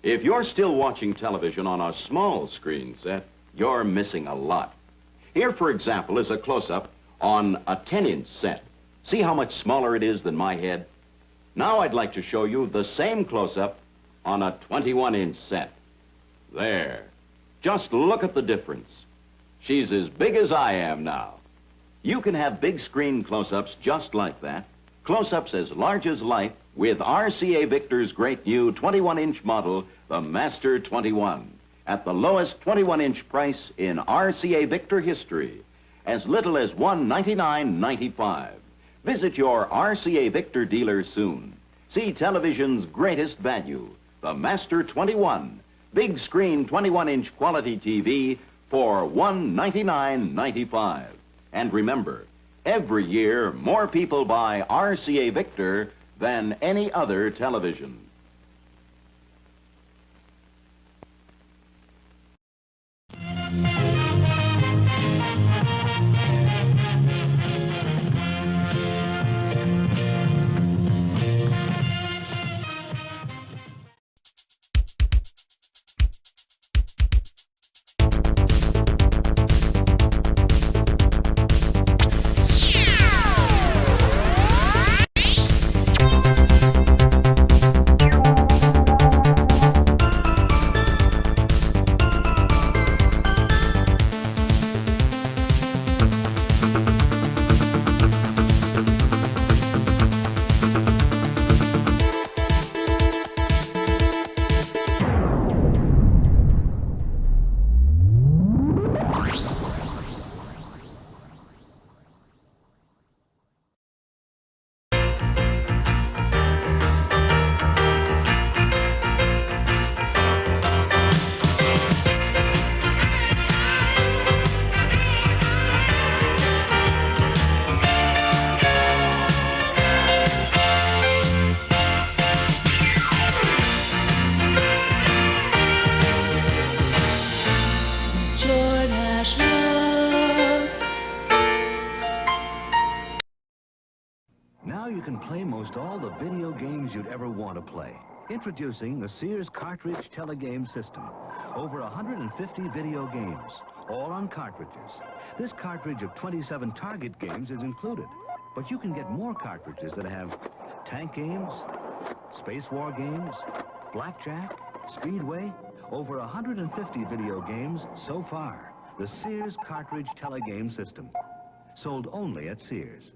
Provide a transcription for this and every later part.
If you're still watching television on a small screen set, you're missing a lot. Here, for example, is a close-up on a 10-inch set. See how much smaller it is than my head? Now I'd like to show you the same close-up on a 21-inch set. There. Just look at the difference. She's as big as I am now. You can have big screen close-ups just like that. Close-ups as large as life with RCA Victor's great new 21-inch model, the Master 21, at the lowest 21-inch price in RCA Victor history, as little as $199.95. Visit your RCA Victor dealer soon. See television's greatest value, the Master 21, big screen 21-inch quality TV for $199.95. And remember, every year, more people buy RCA Victor than any other television. You can play most all the video games you'd ever want to play. Introducing the Sears Cartridge Telegame System. Over 150 video games, all on cartridges. This cartridge of 27 target games is included, but you can get more cartridges that have tank games, space war games, blackjack, speedway, over 150 video games so far. The Sears Cartridge Telegame System. Sold only at Sears.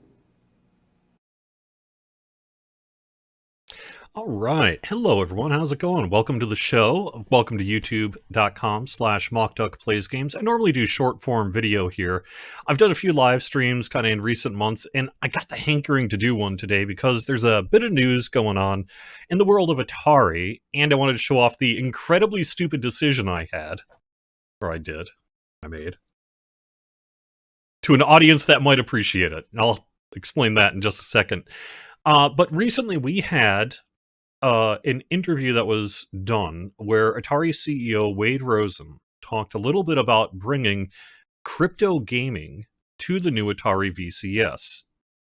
All right. Hello, everyone. How's it going? Welcome to the show. Welcome to youtube.com/MockDuckPlaysGames. I normally do short form video here. I've done a few live streams kind of in recent months, and I got the hankering to do one today because there's a bit of news going on in the world of Atari, and I wanted to show off the incredibly stupid decision I made, to an audience that might appreciate it. I'll explain that in just a second. But recently we had an interview that was done where Atari CEO Wade Rosen talked a little bit about bringing crypto gaming to the new Atari VCS.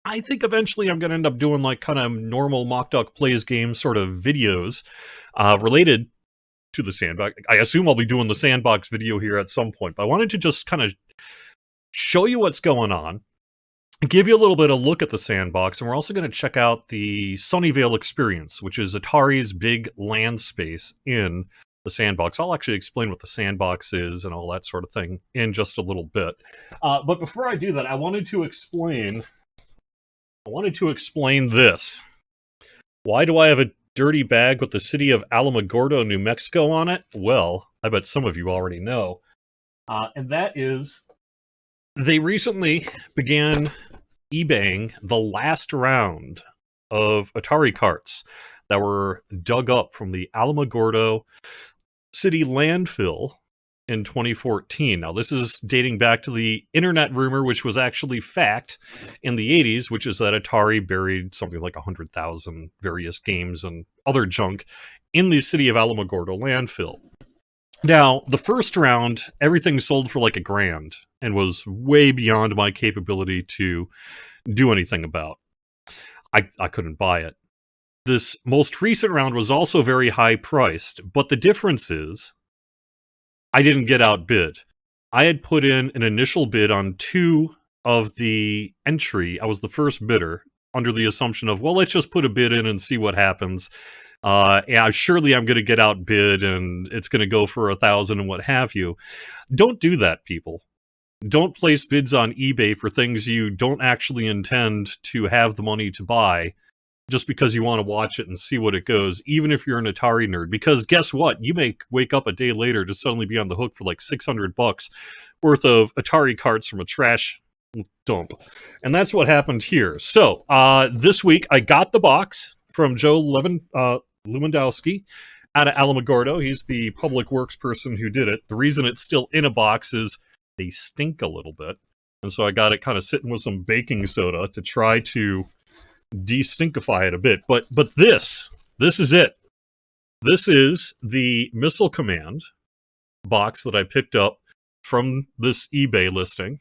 I think eventually I'm going to end up doing like kind of normal Mock Duck Plays Games sort of videos related to the Sandbox. I assume I'll be doing the Sandbox video here at some point, but I wanted to just kind of show you what's going on, give you a little bit of look at the Sandbox, and we're also going to check out the Sunnyvale experience, which is Atari's big land space in the Sandbox. I'll actually explain what the Sandbox is and all that sort of thing in just a little bit. But before I do that, I wanted to explain this. Why do I have a dirty bag with the city of Alamogordo, New Mexico on it? Well, I bet some of you already know. And that is, they recently began eBaying the last round of Atari carts that were dug up from the Alamogordo City landfill in 2014. Now, this is dating back to the internet rumor, which was actually fact in the 80s, which is that Atari buried something like 100,000 various games and other junk in the city of Alamogordo landfill. Now, the first round, everything sold for like $1,000 and was way beyond my capability to do anything about. I couldn't buy it. this most recent round was also very high priced, but the difference is I didn't get outbid. I had put in an initial bid on 2 of the entry. I was the first bidder under the assumption of, well, let's just put a bid in and see what happens. Yeah, surely I'm going to get outbid and it's going to go for 1,000 and what have you. Don't do that, people. Don't place bids on eBay for things you don't actually intend to have the money to buy just because you want to watch it and see what it goes, even if you're an Atari nerd. Because guess what? You may wake up a day later to suddenly be on the hook for like $600 worth of Atari carts from a trash dump. And that's what happened here. So this week I got the box from Joe Lewandowski out of Alamogordo. He's the public works person who did it. The reason it's still in a box is they stink a little bit. And so I got it kind of sitting with some baking soda to try to de-stinkify it a bit. But this is it. This is the Missile Command box that I picked up from this eBay listing.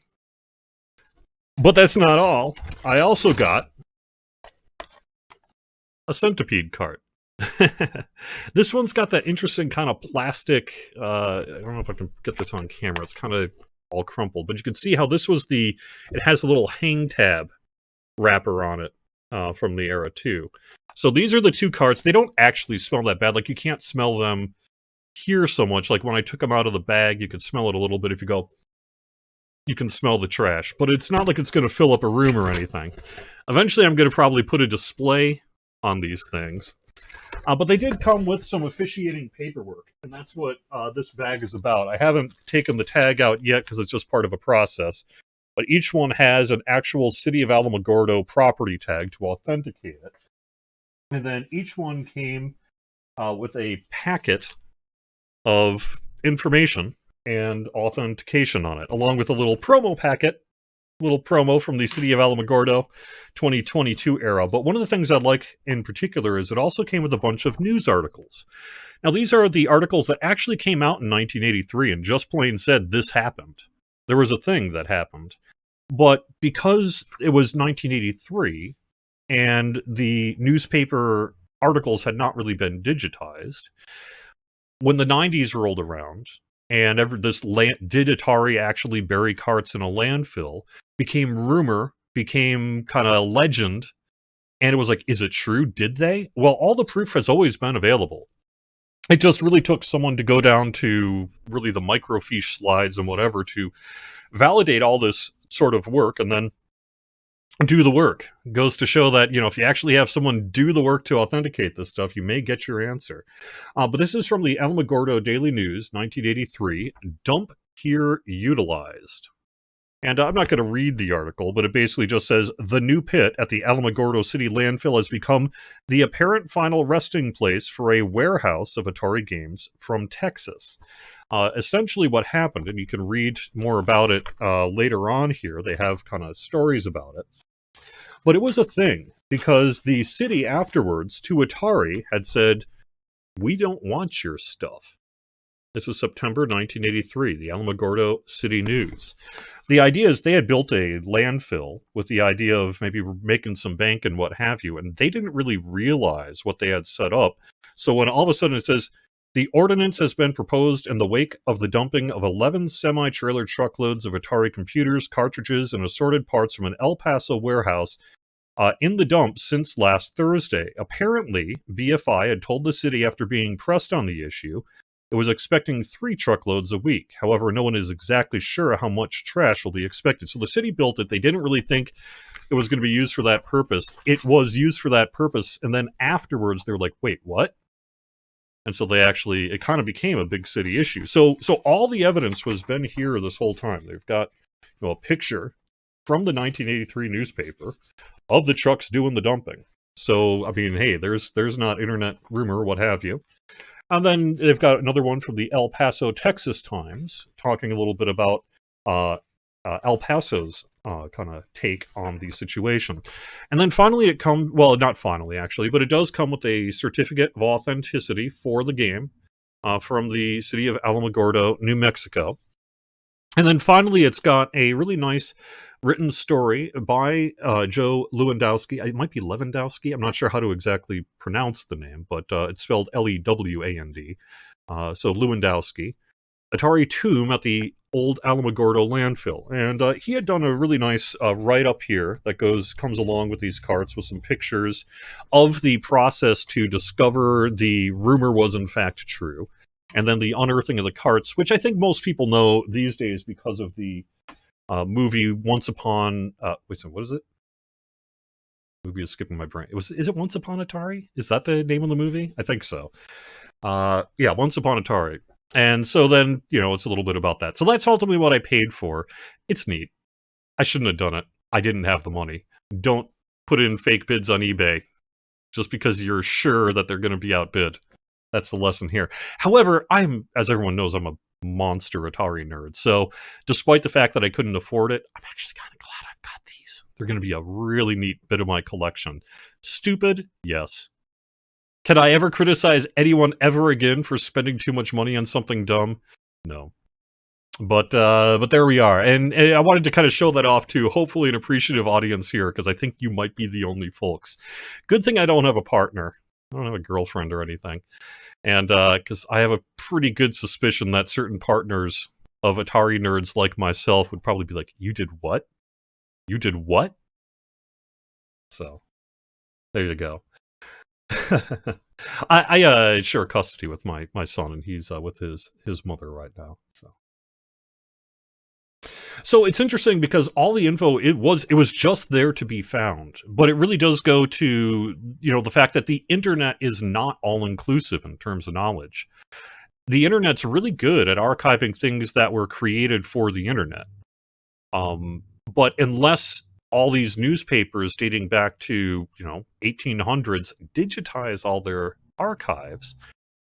But that's not all. I also got a Centipede cart. This one's got that interesting kind of plastic, I don't know if I can get this on camera, it's kind of all crumpled, but you can see how this was it has a little hang tab wrapper on it from the era too. So these are the 2 carts. They don't actually smell that bad. Like, you can't smell them here so much. Like when I took them out of the bag, you could smell it a little bit. If you go, you can smell the trash, but it's not like it's going to fill up a room or anything. Eventually I'm going to probably put a display on these things. But they did come with some officiating paperwork, and that's what this bag is about. I haven't taken the tag out yet because it's just part of a process, but each one has an actual City of Alamogordo property tag to authenticate it. And then each one came with a packet of information and authentication on it, along with a little promo packet, little promo from the City of Alamogordo 2022 era. But one of the things I like in particular is it also came with a bunch of news articles. Now, these are the articles that actually came out in 1983 and just plain said this happened. There was a thing that happened. But because it was 1983 and the newspaper articles had not really been digitized, when the 90s rolled around and did Atari actually bury carts in a landfill, became rumor, became kind of legend, and it was like, is it true? Did they? Well, all the proof has always been available. It just really took someone to go down to really the microfiche slides and whatever to validate all this sort of work and then do the work. It goes to show that, if you actually have someone do the work to authenticate this stuff, you may get your answer. But this is from the Alamogordo Daily News, 1983, Dump Here Utilized. And I'm not going to read the article, but it basically just says, the new pit at the Alamogordo City Landfill has become the apparent final resting place for a warehouse of Atari games from Texas. Essentially what happened, and you can read more about it later on here, they have kind of stories about it. But it was a thing, because the city afterwards to Atari had said, we don't want your stuff. This is September 1983, the Alamogordo City News. The idea is they had built a landfill with the idea of maybe making some bank and what have you, and they didn't really realize what they had set up. So when all of a sudden it says, the ordinance has been proposed in the wake of the dumping of 11 semi-trailer truckloads of Atari computers, cartridges, and assorted parts from an El Paso warehouse in the dump since last Thursday. Apparently, BFI had told the city after being pressed on the issue it was expecting 3 truckloads a week. However, no one is exactly sure how much trash will be expected. So the city built it. They didn't really think it was going to be used for that purpose. It was used for that purpose, and then afterwards they were like, wait, what? And so it kind of became a big city issue. So all the evidence has been here this whole time. They've got a picture from the 1983 newspaper of the trucks doing the dumping. So, I mean, hey, there's not internet rumor, what have you. And then they've got another one from the El Paso, Texas Times, talking a little bit about El Paso's kind of take on the situation. And then finally it comes, well, not finally actually, but it does come with a certificate of authenticity for the game from the city of Alamogordo, New Mexico. And then finally, it's got a really nice written story by Joe Lewandowski. It might be Lewandowski. I'm not sure how to exactly pronounce the name, but it's spelled Lewand. So Lewandowski. Atari Tomb at the old Alamogordo landfill. And he had done a really nice write-up here that comes along with these carts with some pictures of the process to discover the rumor was in fact true. And then the unearthing of the carts, which I think most people know these days because of the movie Once Upon... wait a second, what is it? Movie is skipping my brain. Is it Once Upon Atari? Is that the name of the movie? I think so. Yeah, Once Upon Atari. And so then, it's a little bit about that. So that's ultimately what I paid for. It's neat. I shouldn't have done it. I didn't have the money. Don't put in fake bids on eBay just because you're sure that they're going to be outbid. That's the lesson here. However, as everyone knows, I'm a monster Atari nerd. So despite the fact that I couldn't afford it, I'm actually kind of glad I've got these. They're going to be a really neat bit of my collection. Stupid? Yes. Can I ever criticize anyone ever again for spending too much money on something dumb? No. But there we are. And I wanted to kind of show that off to hopefully an appreciative audience here, because I think you might be the only folks. Good thing I don't have a partner. I don't have a girlfriend or anything. And because I have a pretty good suspicion that certain partners of Atari nerds like myself would probably be like, you did what? You did what? So, there you go. I share custody with my son, and he's with his mother right now. So it's interesting because all the info it was just there to be found, but it really does go to the fact that the internet is not all inclusive in terms of knowledge. The internet's really good at archiving things that were created for the internet, but unless all these newspapers dating back to 1800s digitize all their archives,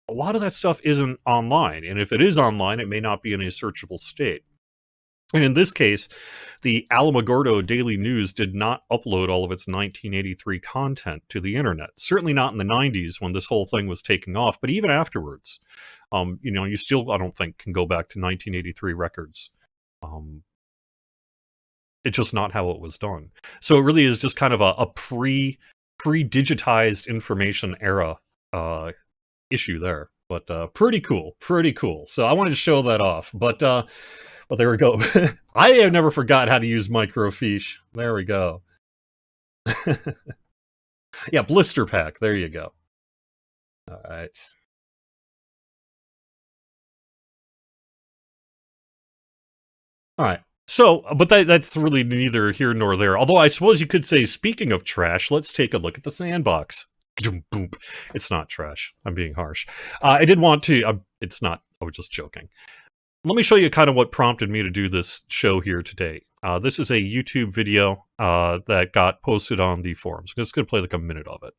a lot of that stuff isn't online, and if it is online, it may not be in a searchable state. And in this case, the Alamogordo Daily News did not upload all of its 1983 content to the internet. Certainly not in the 90s when this whole thing was taking off, but even afterwards, you still, I don't think, can go back to 1983 records. It's just not how it was done. So it really is just kind of a pre-digitized information era issue there. But pretty cool. So I wanted to show that off. But there we go. I have never forgot how to use microfiche. There we go. Yeah, blister pack. There you go. All right. All right. So, but that's really neither here nor there. Although I suppose you could say, speaking of trash, let's take a look at the Sandbox. It's not trash. I'm being harsh. I did want to... it's not. I was just joking. Let me show you kind of what prompted me to do this show here today. This is a YouTube video that got posted on the forums. I'm just going to play like a minute of it.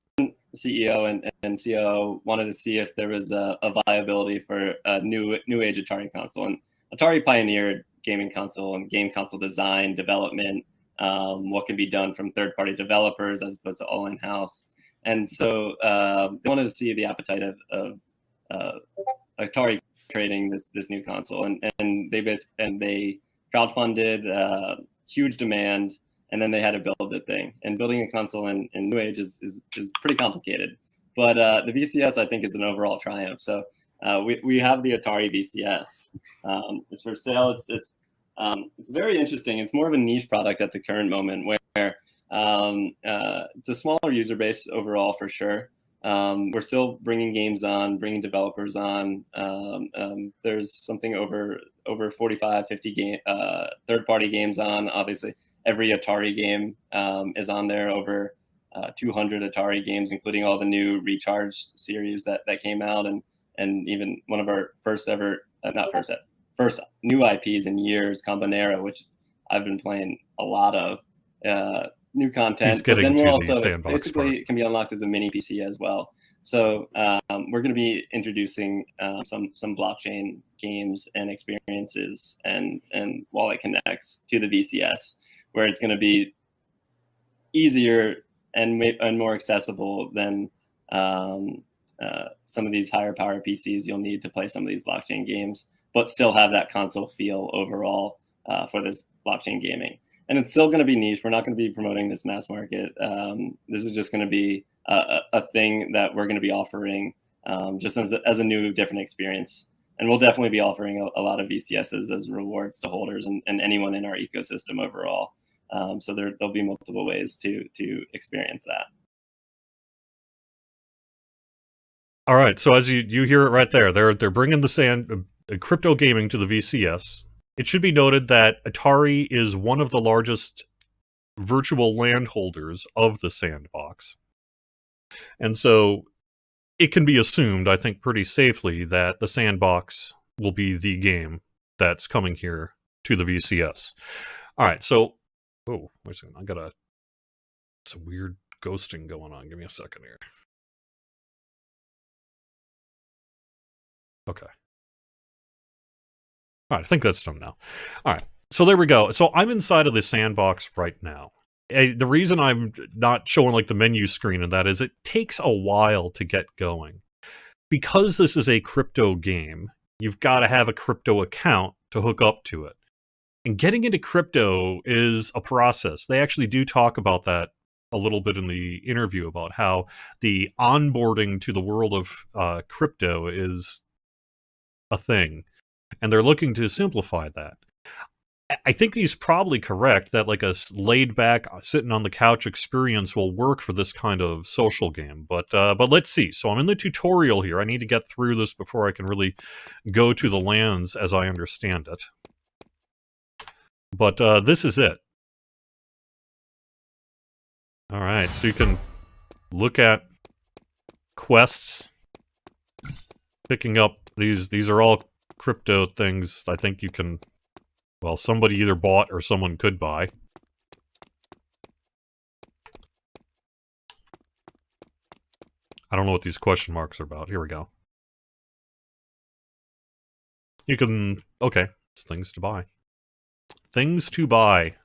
CEO and COO wanted to see if there was a viability for a new age Atari console. And Atari pioneered gaming console and game console design, development, what can be done from third-party developers as opposed to all in-house. And so they wanted to see the appetite of Atari creating this new console, and they crowdfunded, huge demand, and then they had to build the thing. And building a console in New Age is pretty complicated. But the VCS, I think, is an overall triumph. So we have the Atari VCS. It's for sale. It's very interesting. It's more of a niche product at the current moment, where it's a smaller user base overall for sure. We're still bringing games on, bringing developers on. There's something over 45, 50 third-party games on. Obviously, every Atari game is on there. Over 200 Atari games, including all the new Recharged series that came out, and even one of our first new IPs in years, Combinera, which I've been playing a lot of. New content. He's getting but then to we're also the Sandbox basically part. It can be unlocked as a mini PC as well. So we're going to be introducing some blockchain games and experiences and wallet connects to the VCS, where it's going to be easier and more accessible than some of these higher power PCs you'll need to play some of these blockchain games, but still have that console feel overall. for this blockchain gaming. And it's still going to be niche. We're not going to be promoting this mass market. This is just going to be a thing that we're going to be offering just as a new, different experience. And we'll definitely be offering a lot of VCSs as rewards to holders and anyone in our ecosystem overall. So there'll be multiple ways to experience that. All right, so as you hear it right there, they're bringing the crypto gaming to the VCS. It should be noted that Atari is one of the largest virtual landholders of the Sandbox. And so it can be assumed, I think pretty safely, that the Sandbox will be the game that's coming here to the VCS. All right, so... Oh, wait a second. It's a weird ghosting going on. Give me a second here. Okay. All right, I think that's done now. All right, so there we go. So I'm inside of the Sandbox right now. The reason I'm not showing like the menu screen and that is it takes a while to get going. Because this is a crypto game, you've got to have a crypto account to hook up to it. And getting into crypto is a process. They actually do talk about that a little bit in the interview about how the onboarding to the world of crypto is a thing. And they're looking to simplify that. I think he's probably correct that like a laid-back, sitting on the couch experience will work for this kind of social game. But let's see. So I'm in the tutorial here. I need to get through this before I can really go to the lands as I understand it. But this is it. All right, so you can look at quests, picking up these are all crypto things. I think you can, well, somebody either bought or someone could buy. I don't know what these question marks are about. Here we go. You can, okay, it's things to buy. Things to buy.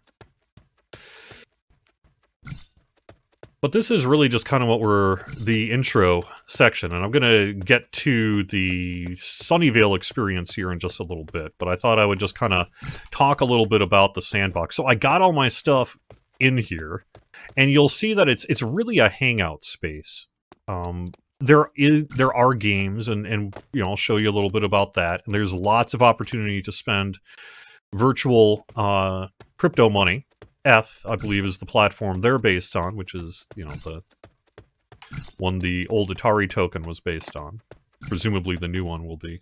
But this is really just kind of the intro section, and I'm going to get to the Sunnyvale experience here in just a little bit, but I thought I would just kind of talk a little bit about the Sandbox. So I got all my stuff in here, and you'll see that it's really a hangout space. There are games, and you know, I'll show you a little bit about that, and there's lots of opportunity to spend virtual crypto money. F, I believe, is the platform they're based on, which is, you know, the one the old Atari token was based on. Presumably the new one will be.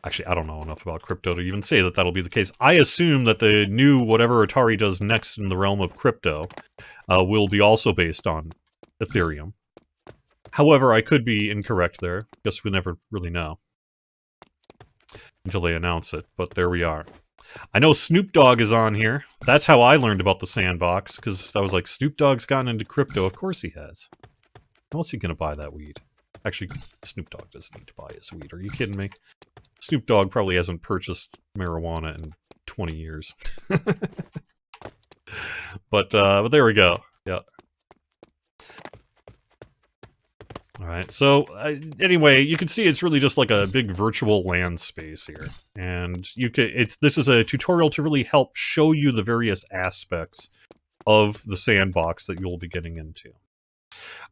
Actually, I don't know enough about crypto to even say that that'll be the case. I assume that the new whatever Atari does next in the realm of crypto will be also based on Ethereum. However, I could be incorrect there. Guess we never really know until they announce it, but there we are. I know Snoop Dogg is on here. That's how I learned about the Sandbox, because I was like, Snoop Dogg's gotten into crypto. Of course he has. How else is he going to buy that weed? Actually, Snoop Dogg doesn't need to buy his weed. Are you kidding me? Snoop Dogg probably hasn't purchased marijuana in 20 years. But there we go. Yeah. Alright, so anyway, you can see it's really just like a big virtual land space here. And this is a tutorial to really help show you the various aspects of the Sandbox that you'll be getting into.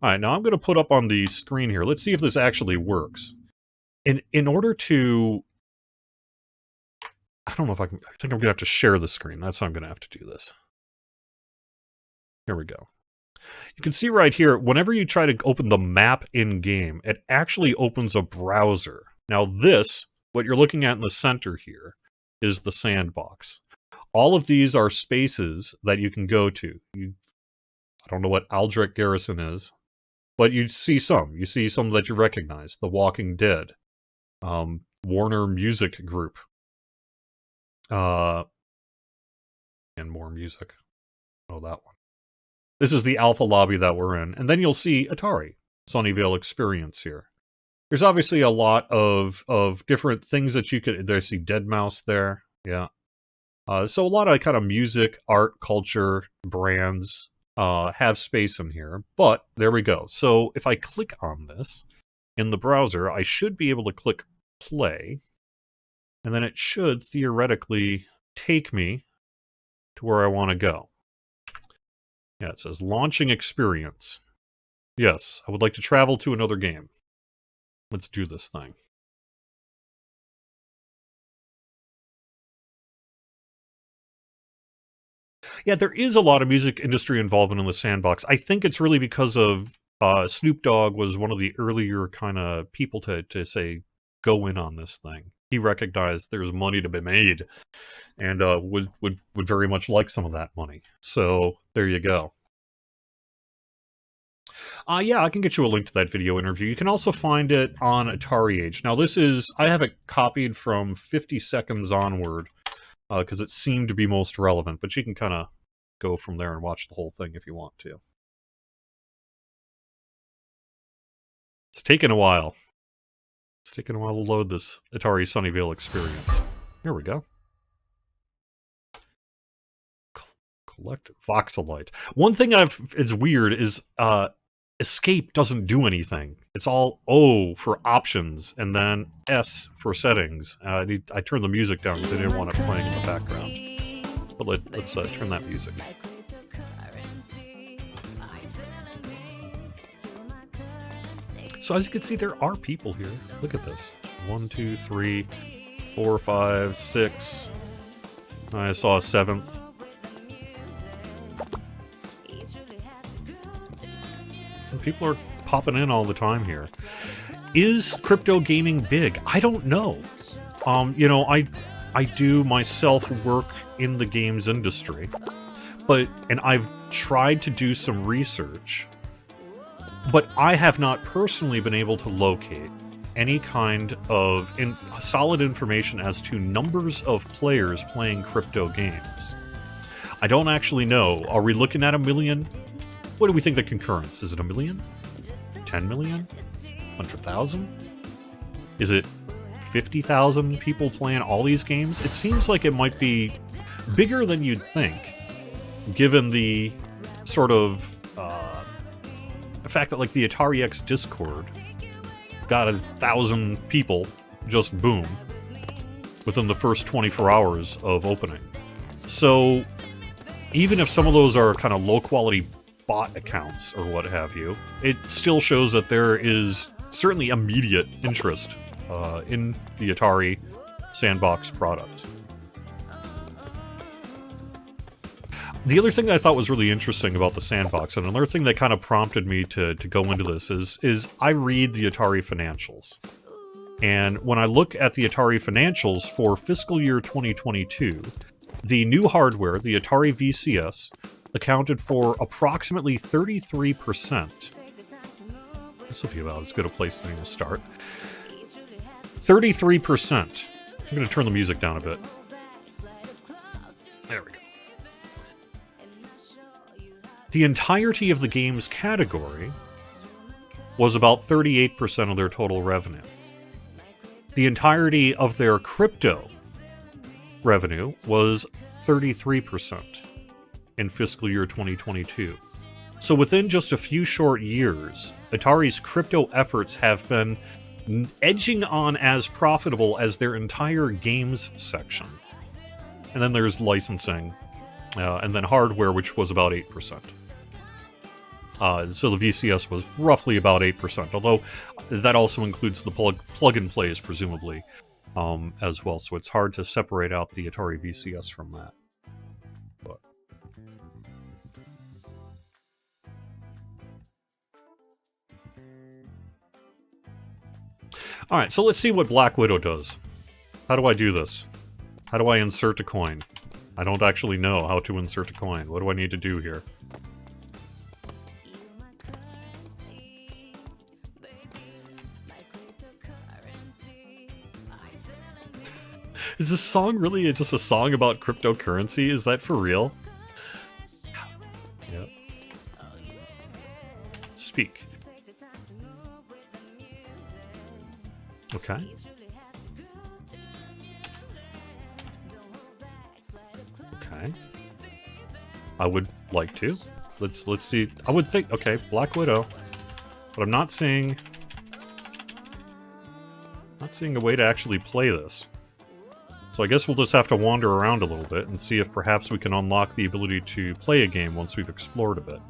Alright, now I'm going to put up on the screen here. Let's see if this actually works. In order to... I don't know if I think I'm going to have to share the screen. That's how I'm going to have to do this. Here we go. You can see right here, whenever you try to open the map in-game, it actually opens a browser. Now this, what you're looking at in the center here, is the Sandbox. All of these are spaces that you can go to. I don't know what Aldrich Garrison is, but you see some. You see some that you recognize. The Walking Dead. Warner Music Group. And more music. Oh, that one. This is the alpha lobby that we're in. And then you'll see Atari, Sunnyvale Experience here. There's obviously a lot of different things that you could... There's the Deadmau5 there. Yeah. So a lot of kind of music, art, culture, brands have space in here. But there we go. So if I click on this in the browser, I should be able to click play. and then it should theoretically take me to where I want to go. Yeah, it says launching experience. Yes, I would like to travel to another game. Let's do this thing. Yeah, there is a lot of music industry involvement in the Sandbox. I think it's really because of Snoop Dogg was one of the earlier kind of people to say, go in on this thing. He recognized there's money to be made and would very much like some of that money. So there you go. Yeah, I can get you a link to that video interview. You can also find it on Atari Age. Now this is, I have it copied from 50 seconds onward because it seemed to be most relevant, but you can kind of go from there and watch the whole thing if you want to. It's taken a while. It's taken a while to load this Atari Sunnyvale experience. Here we go. Collect voxelite. One thing it's weird is escape doesn't do anything. It's all O for options and then S for settings. I turned the music down because I didn't want it playing in the background. But let's turn that music. So as you can see, there are people here. Look at this. 1, 2, 3, 4, 5, 6. I saw a 7th. And people are popping in all the time here. Is crypto gaming big? I don't know. You know, I do myself work in the games industry, and I've tried to do some research, but I have not personally been able to locate any kind of solid information as to numbers of players playing crypto games. I don't actually know. Are we looking at 1 million? What do we think the concurrence? Is it 1 million? 10 million? 100,000? Is it 50,000 people playing all these games? It seems like it might be bigger than you'd think, given the sort of the fact that like the Atari X Discord got 1,000 people just boom within the first 24 hours of opening. So even if some of those are kind of low quality bot accounts or what have you, it still shows that there is certainly immediate interest in the Atari Sandbox product. The other thing that I thought was really interesting about the Sandbox, and another thing that kind of prompted me to go into this, is I read the Atari Financials. And when I look at the Atari Financials for fiscal year 2022, the new hardware, the Atari VCS, accounted for approximately 33%. This will be about as good a place as to start. 33%. I'm going to turn the music down a bit. There we go. The entirety of the games category was about 38% of their total revenue. The entirety of their crypto revenue was 33% in fiscal year 2022. So within just a few short years, Atari's crypto efforts have been edging on as profitable as their entire games section. And then there's licensing, and then hardware, which was about 8%. So the VCS was roughly about 8%, although that also includes the plug-and-plays, presumably, as well. So it's hard to separate out the Atari VCS from that. But alright, so let's see what Black Widow does. How do I do this? How do I insert a coin? I don't actually know how to insert a coin. What do I need to do here? Is this song really just a song about cryptocurrency? Is that for real? Yep. Speak. Okay. Okay. I would like to. Let's see. I would think, okay, Black Widow. But I'm not seeing a way to actually play this. So I guess we'll just have to wander around a little bit and see if perhaps we can unlock the ability to play a game once we've explored a bit.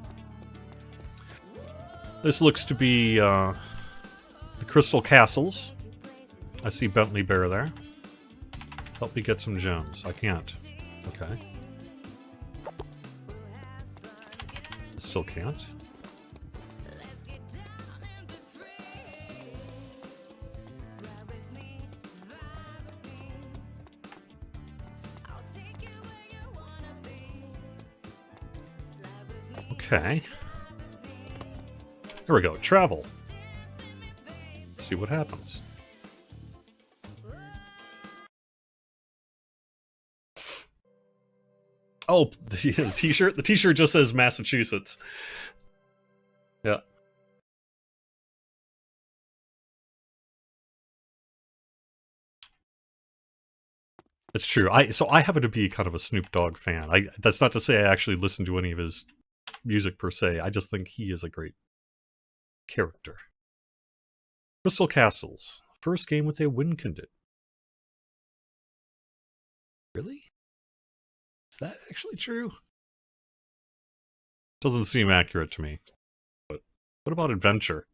This looks to be the Crystal Castles. I see Bentley Bear there. Help me get some gems. I can't. Okay. I still can't. Okay. Here we go. Travel. Let's see what happens. Oh, the t-shirt. The t-shirt just says Massachusetts. Yeah. It's true. So I happen to be kind of a Snoop Dogg fan. That's not to say I actually listen to any of his music per se. I just think he is a great character. Crystal Castles. First game with a win condition. Really? Is that actually true? Doesn't seem accurate to me. But what about adventure?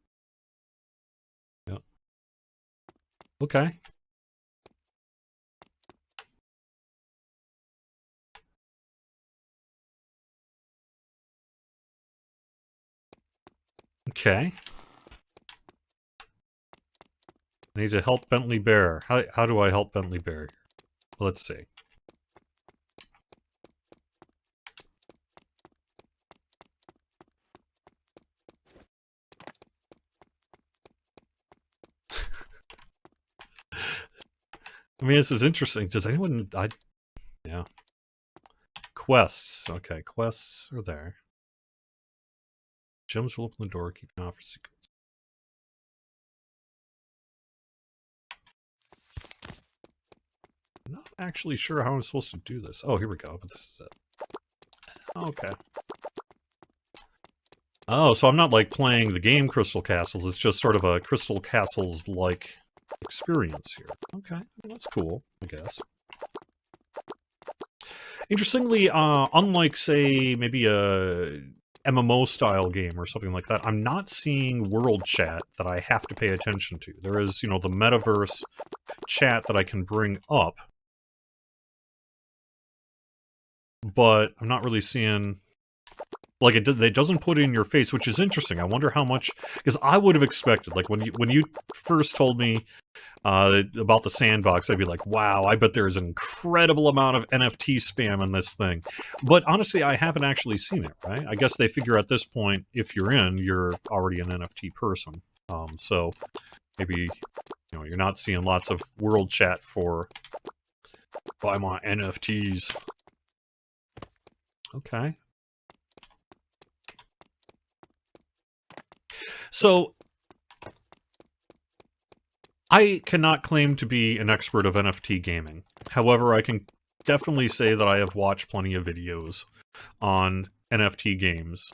Yeah. Okay. Okay. I need to help Bentley Bear. How do I help Bentley Bear? Let's see. I mean, this is interesting. Does anyone... Yeah. Quests. Okay, quests are there. Gems will open the door, keep an eye for secrets. I'm not actually sure how I'm supposed to do this. Oh, here we go, but this is it. Okay. Oh, so I'm not like playing the game Crystal Castles, it's just sort of a Crystal Castles-like experience here. Okay, that's cool, I guess. Interestingly, unlike, say, maybe a MMO-style game or something like that, I'm not seeing world chat that I have to pay attention to. There is, you know, the metaverse chat that I can bring up, but I'm not really seeing... Like, it doesn't put it in your face, which is interesting. I wonder how much... Because I would have expected, like, when you first told me about the Sandbox, I'd be like, wow, I bet there's an incredible amount of NFT spam in this thing. But honestly, I haven't actually seen it, right? I guess they figure at this point, if you're in, you're already an NFT person. So maybe, you know, you're not seeing lots of world chat for buy my NFTs. Okay. So, I cannot claim to be an expert of NFT gaming. However, I can definitely say that I have watched plenty of videos on NFT games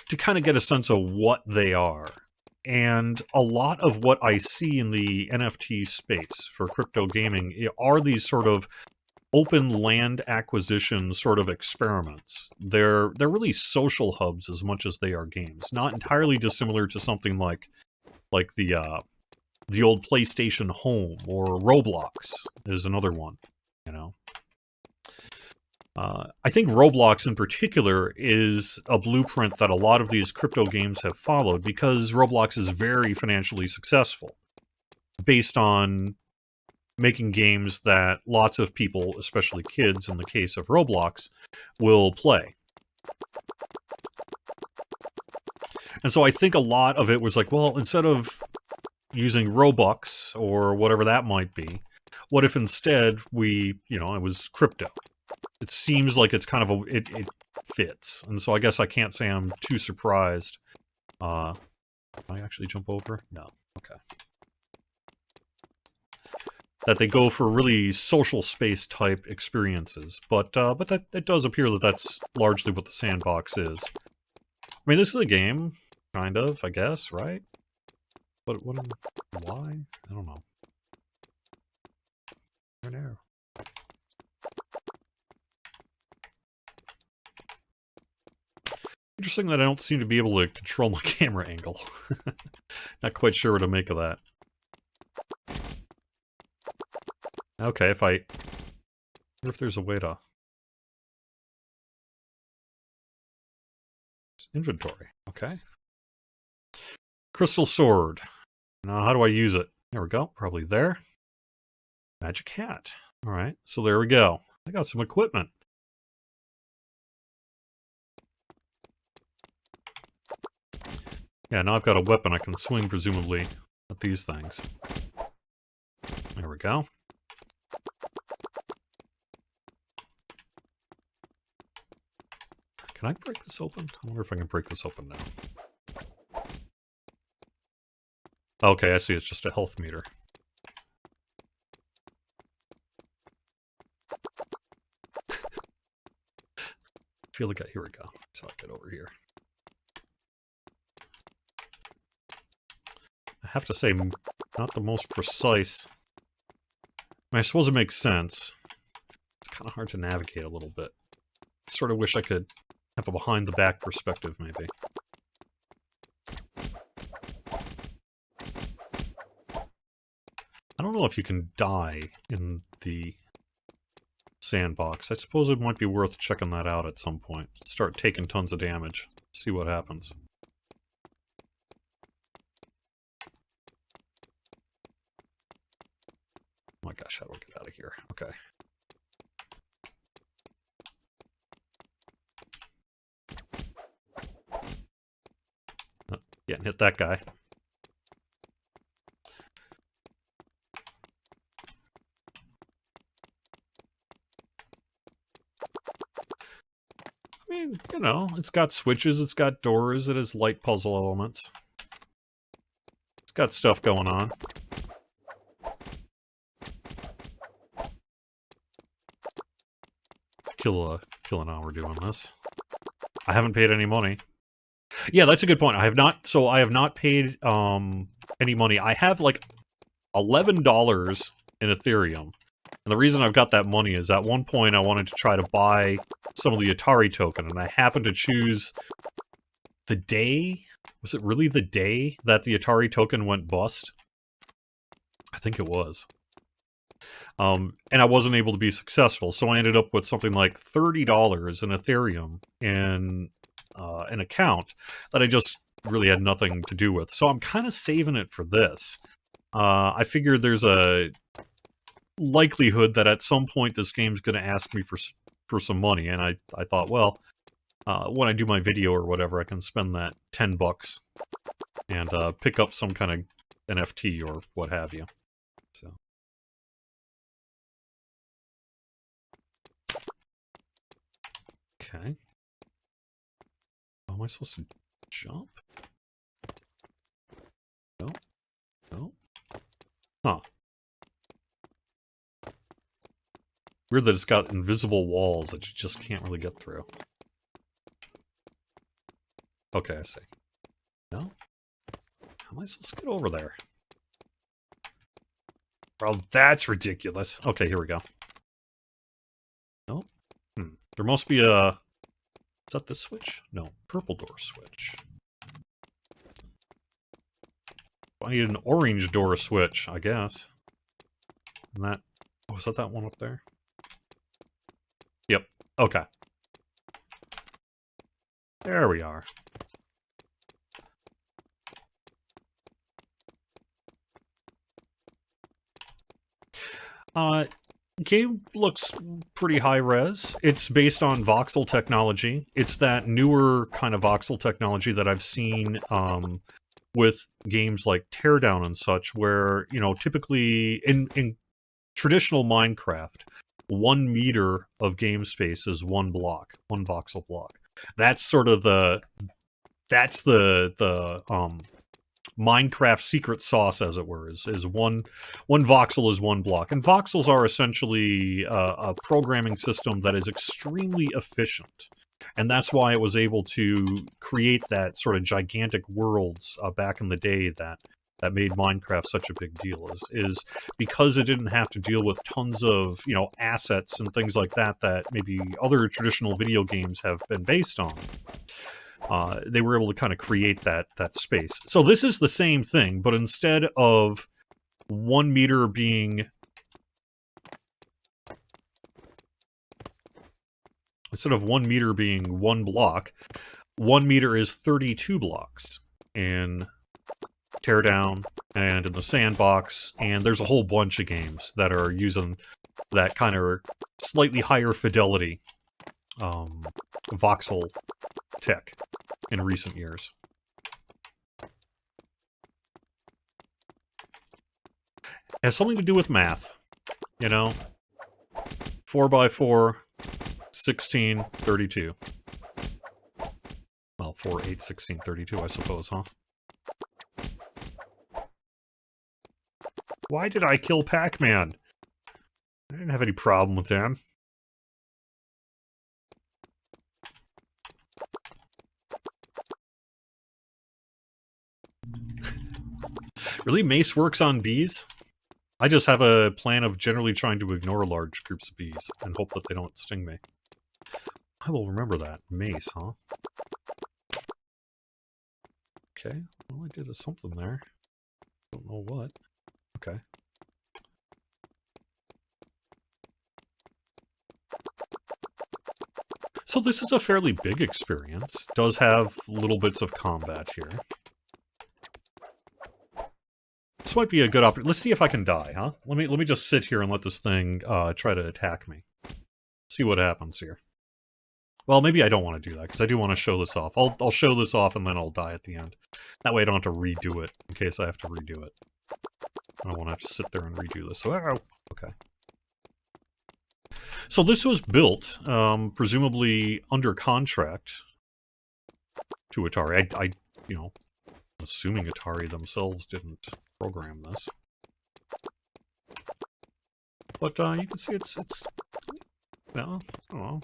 to kind of get a sense of what they are. And a lot of what I see in the NFT space for crypto gaming are these sort of open land acquisition sort of experiments. They're really social hubs as much as they are games. Not entirely dissimilar to something like the old PlayStation Home or Roblox is another one, you know. I think Roblox in particular is a blueprint that a lot of these crypto games have followed because Roblox is very financially successful based on making games that lots of people, especially kids in the case of Roblox, will play. And so I think a lot of it was like, well, instead of using Robux or whatever that might be, what if instead we, you know, it was crypto? It seems like it's kind of it fits. And so I guess I can't say I'm too surprised. Can I actually jump over? No. Okay. That they go for really social space type experiences, but that it does appear that that's largely what the Sandbox is. I mean, this is a game, kind of, I guess, right? But why? I don't know. Interesting that I don't seem to be able to control my camera angle. Not quite sure what to make of that. Okay, I wonder if there's a way to... Inventory, okay. Crystal sword. Now, how do I use it? There we go, probably there. Magic hat. Alright, so there we go. I got some equipment. Yeah, now I've got a weapon I can swing, presumably, at these things. There we go. Can I break this open? I wonder if I can break this open now. Okay, I see, it's just a health meter. I feel like here we go. So I'll get over here. I have to say, not the most precise. I mean, I suppose it makes sense. It's kind of hard to navigate a little bit. I sort of wish I could have a behind-the-back perspective, maybe. I don't know if you can die in the sandbox. I suppose it might be worth checking that out at some point. Start taking tons of damage. See what happens. Oh my gosh, how do I get out of here? Okay. Oh, yeah, hit that guy. I mean, you know, it's got switches, it's got doors, it has light puzzle elements. It's got stuff going on. Kill an hour doing this. I haven't paid any money. Yeah, that's a good point. I have not paid any money. I have like $11 in Ethereum. And the reason I've got that money is at one point I wanted to try to buy some of the Atari token, and I happened to choose the day. Was it really the day that the Atari token went bust? I think it was. And I wasn't able to be successful, so I ended up with something like $30 in Ethereum in an account that I just really had nothing to do with. So I'm kind of saving it for this. I figured there's a likelihood that at some point this game's going to ask me for some money, and I thought, well, when I do my video or whatever, I can spend that $10 and pick up some kind of NFT or what have you. So. Okay. Oh, am I supposed to jump? No. No. Huh. Weird that it's got invisible walls that you just can't really get through. Okay, I see. No? How am I supposed to get over there? Well, that's ridiculous. Okay, here we go. No? There must be a... Is that the switch? No, purple door switch. I need an orange door switch, I guess. And that... Oh, is that one up there? Yep. Okay. There we are. Game looks pretty high res. It's based on voxel technology. It's that newer kind of voxel technology that I've seen with games like Teardown and such, where, you know, typically in traditional Minecraft, 1 meter of game space is one block, one voxel block. That's sort of the Minecraft secret sauce, as it were, is one voxel is one block. And voxels are essentially a programming system that is extremely efficient. And that's why it was able to create that sort of gigantic worlds back in the day that made Minecraft such a big deal, is because it didn't have to deal with tons of, you know, assets and things like that maybe other traditional video games have been based on. they were able to kind of create that space. So this is the same thing, but instead of 1 meter being... Instead of 1 meter being 1 block, 1 meter is 32 blocks in Teardown and in the Sandbox, and there's a whole bunch of games that are using that kind of slightly higher fidelity voxel tech in recent years. It has something to do with math, you know? 4x4, 16, 32. Well, 4, 8, 16, 32, I suppose, huh? Why did I kill Pac-Man? I didn't have any problem with them. Really? Mace works on bees? I just have a plan of generally trying to ignore large groups of bees and hope that they don't sting me. I will remember that. Mace, huh? Okay. Well, I did something there. Don't know what. Okay. So this is a fairly big experience. Does have little bits of combat here. This might be a good opportunity. Let's see if I can die, huh? Let me just sit here and let this thing try to attack me. See what happens here. Well, maybe I don't want to do that, because I do want to show this off. I'll show this off and then I'll die at the end. That way I don't have to redo it, in case I have to redo it. I don't want to have to sit there and redo this. So, okay. So this was built, presumably under contract to Atari. I you know, assuming Atari themselves didn't program this. But you can see it's well, I don't know.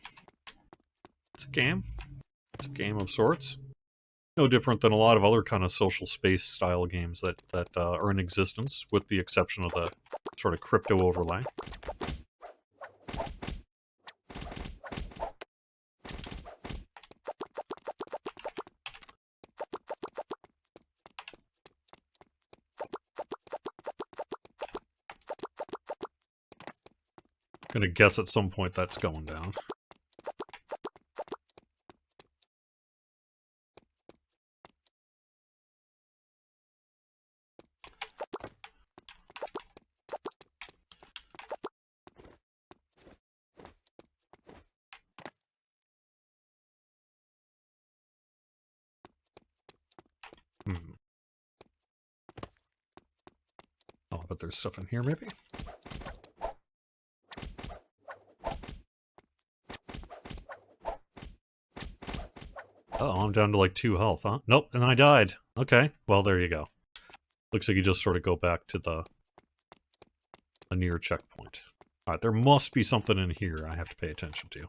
It's a game. It's a game of sorts. No different than a lot of other kind of social space style games that are in existence, with the exception of the sort of crypto overlay. Gonna guess at some point that's going down. Oh, but there's stuff in here, maybe? Oh, I'm down to like 2 health, huh? Nope, and then I died. Okay, well, there you go. Looks like you just sort of go back to a near checkpoint. Alright, there must be something in here I have to pay attention to.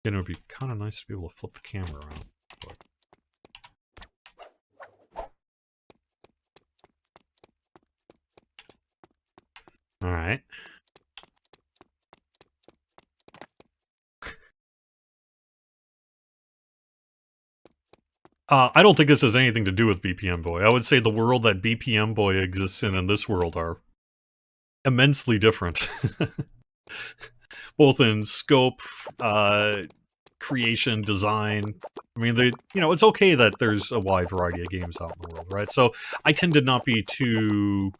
It would be kind of nice to be able to flip the camera around. But... Alright. I don't think this has anything to do with BPM Boy. I would say the world that BPM Boy exists in and this world are immensely different. Both in scope, creation, design. I mean, it's okay that there's a wide variety of games out in the world, right? So I tend to not be too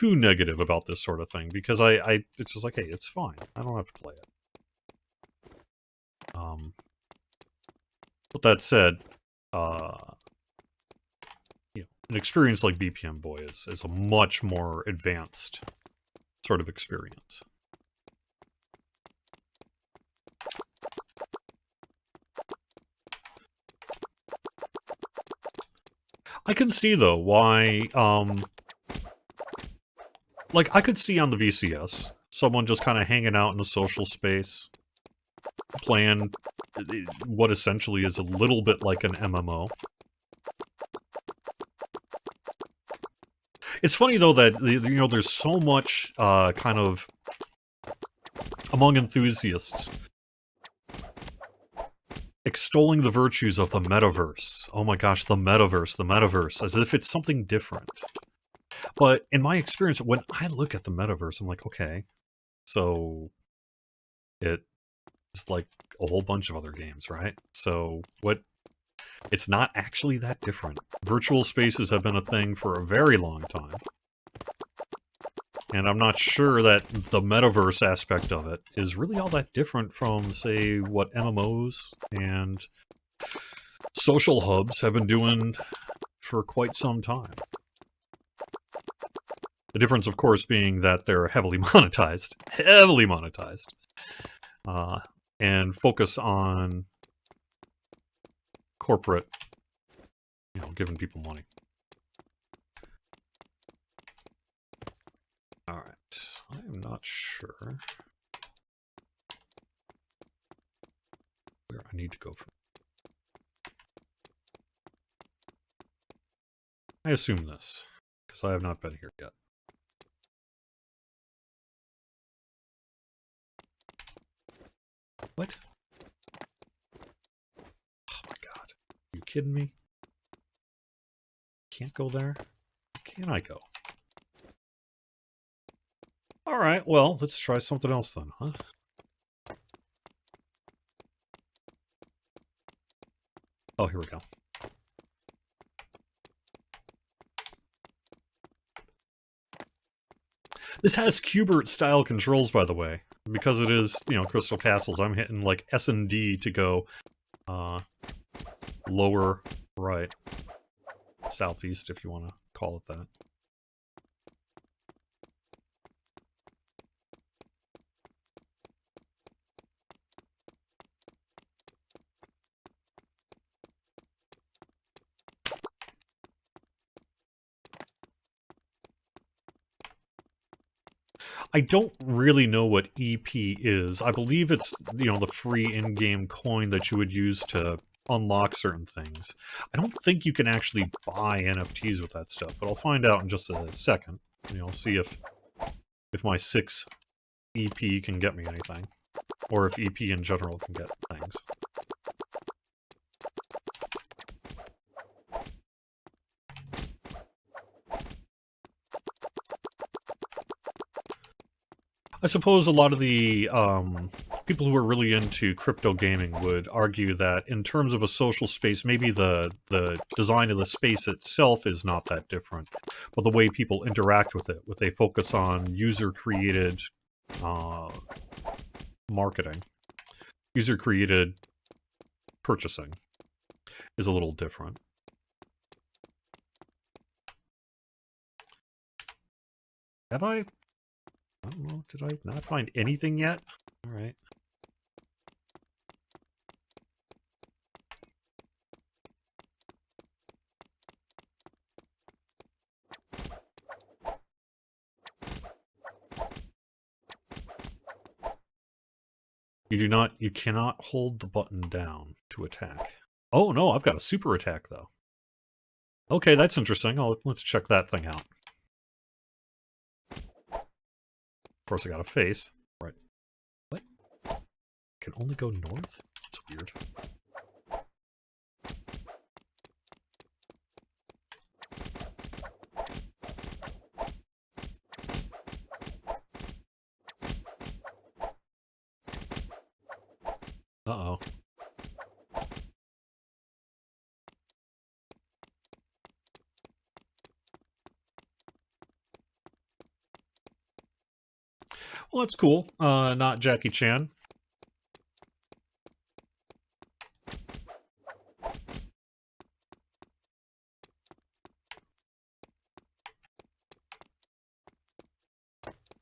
negative about this sort of thing, because it's just like, hey, it's fine. I don't have to play it. But that said, an experience like BPM Boy is a much more advanced sort of experience. I can see, though, why, like, I could see on the VCS, someone just kind of hanging out in a social space, playing what essentially is a little bit like an MMO. It's funny though that there's so much kind of among enthusiasts extolling the virtues of the metaverse. Oh my gosh, the metaverse, as if it's something different. But in my experience, when I look at the metaverse, I'm like, okay, so it's like a whole bunch of other games, right? So what? It's not actually that different. Virtual spaces have been a thing for a very long time. And I'm not sure that the metaverse aspect of it is really all that different from, say, what MMOs and social hubs have been doing for quite some time. The difference, of course, being that they're heavily monetized, and focus on corporate, giving people money. All right, I am not sure where I need to go from. I assume this, because I have not been here yet. What? Oh my god. Are you kidding me? Can't go there? Can I go? Alright, well, let's try something else then, huh? Oh, here we go. This has Qbert-style controls, by the way. Because it is, Crystal Castles, I'm hitting, like, S and D to go lower right. Southeast, if you want to call it that. I don't really know what EP is. I believe it's, the free in-game coin that you would use to unlock certain things. I don't think you can actually buy NFTs with that stuff, but I'll find out in just a second. See if my 6 EP can get me anything. Or if EP in general can get things. I suppose a lot of the people who are really into crypto gaming would argue that in terms of a social space, maybe the design of the space itself is not that different, but the way people interact with it, with a focus on user-created marketing, user-created purchasing, is a little different. Have I don't know, did I not find anything yet? Alright. You cannot hold the button down to attack. Oh no, I've got a super attack though. Okay, that's interesting. Let's check that thing out. Of course, I got a face. Right. What? Can only go north? It's weird. Uh-oh. Well, that's cool. Not Jackie Chan.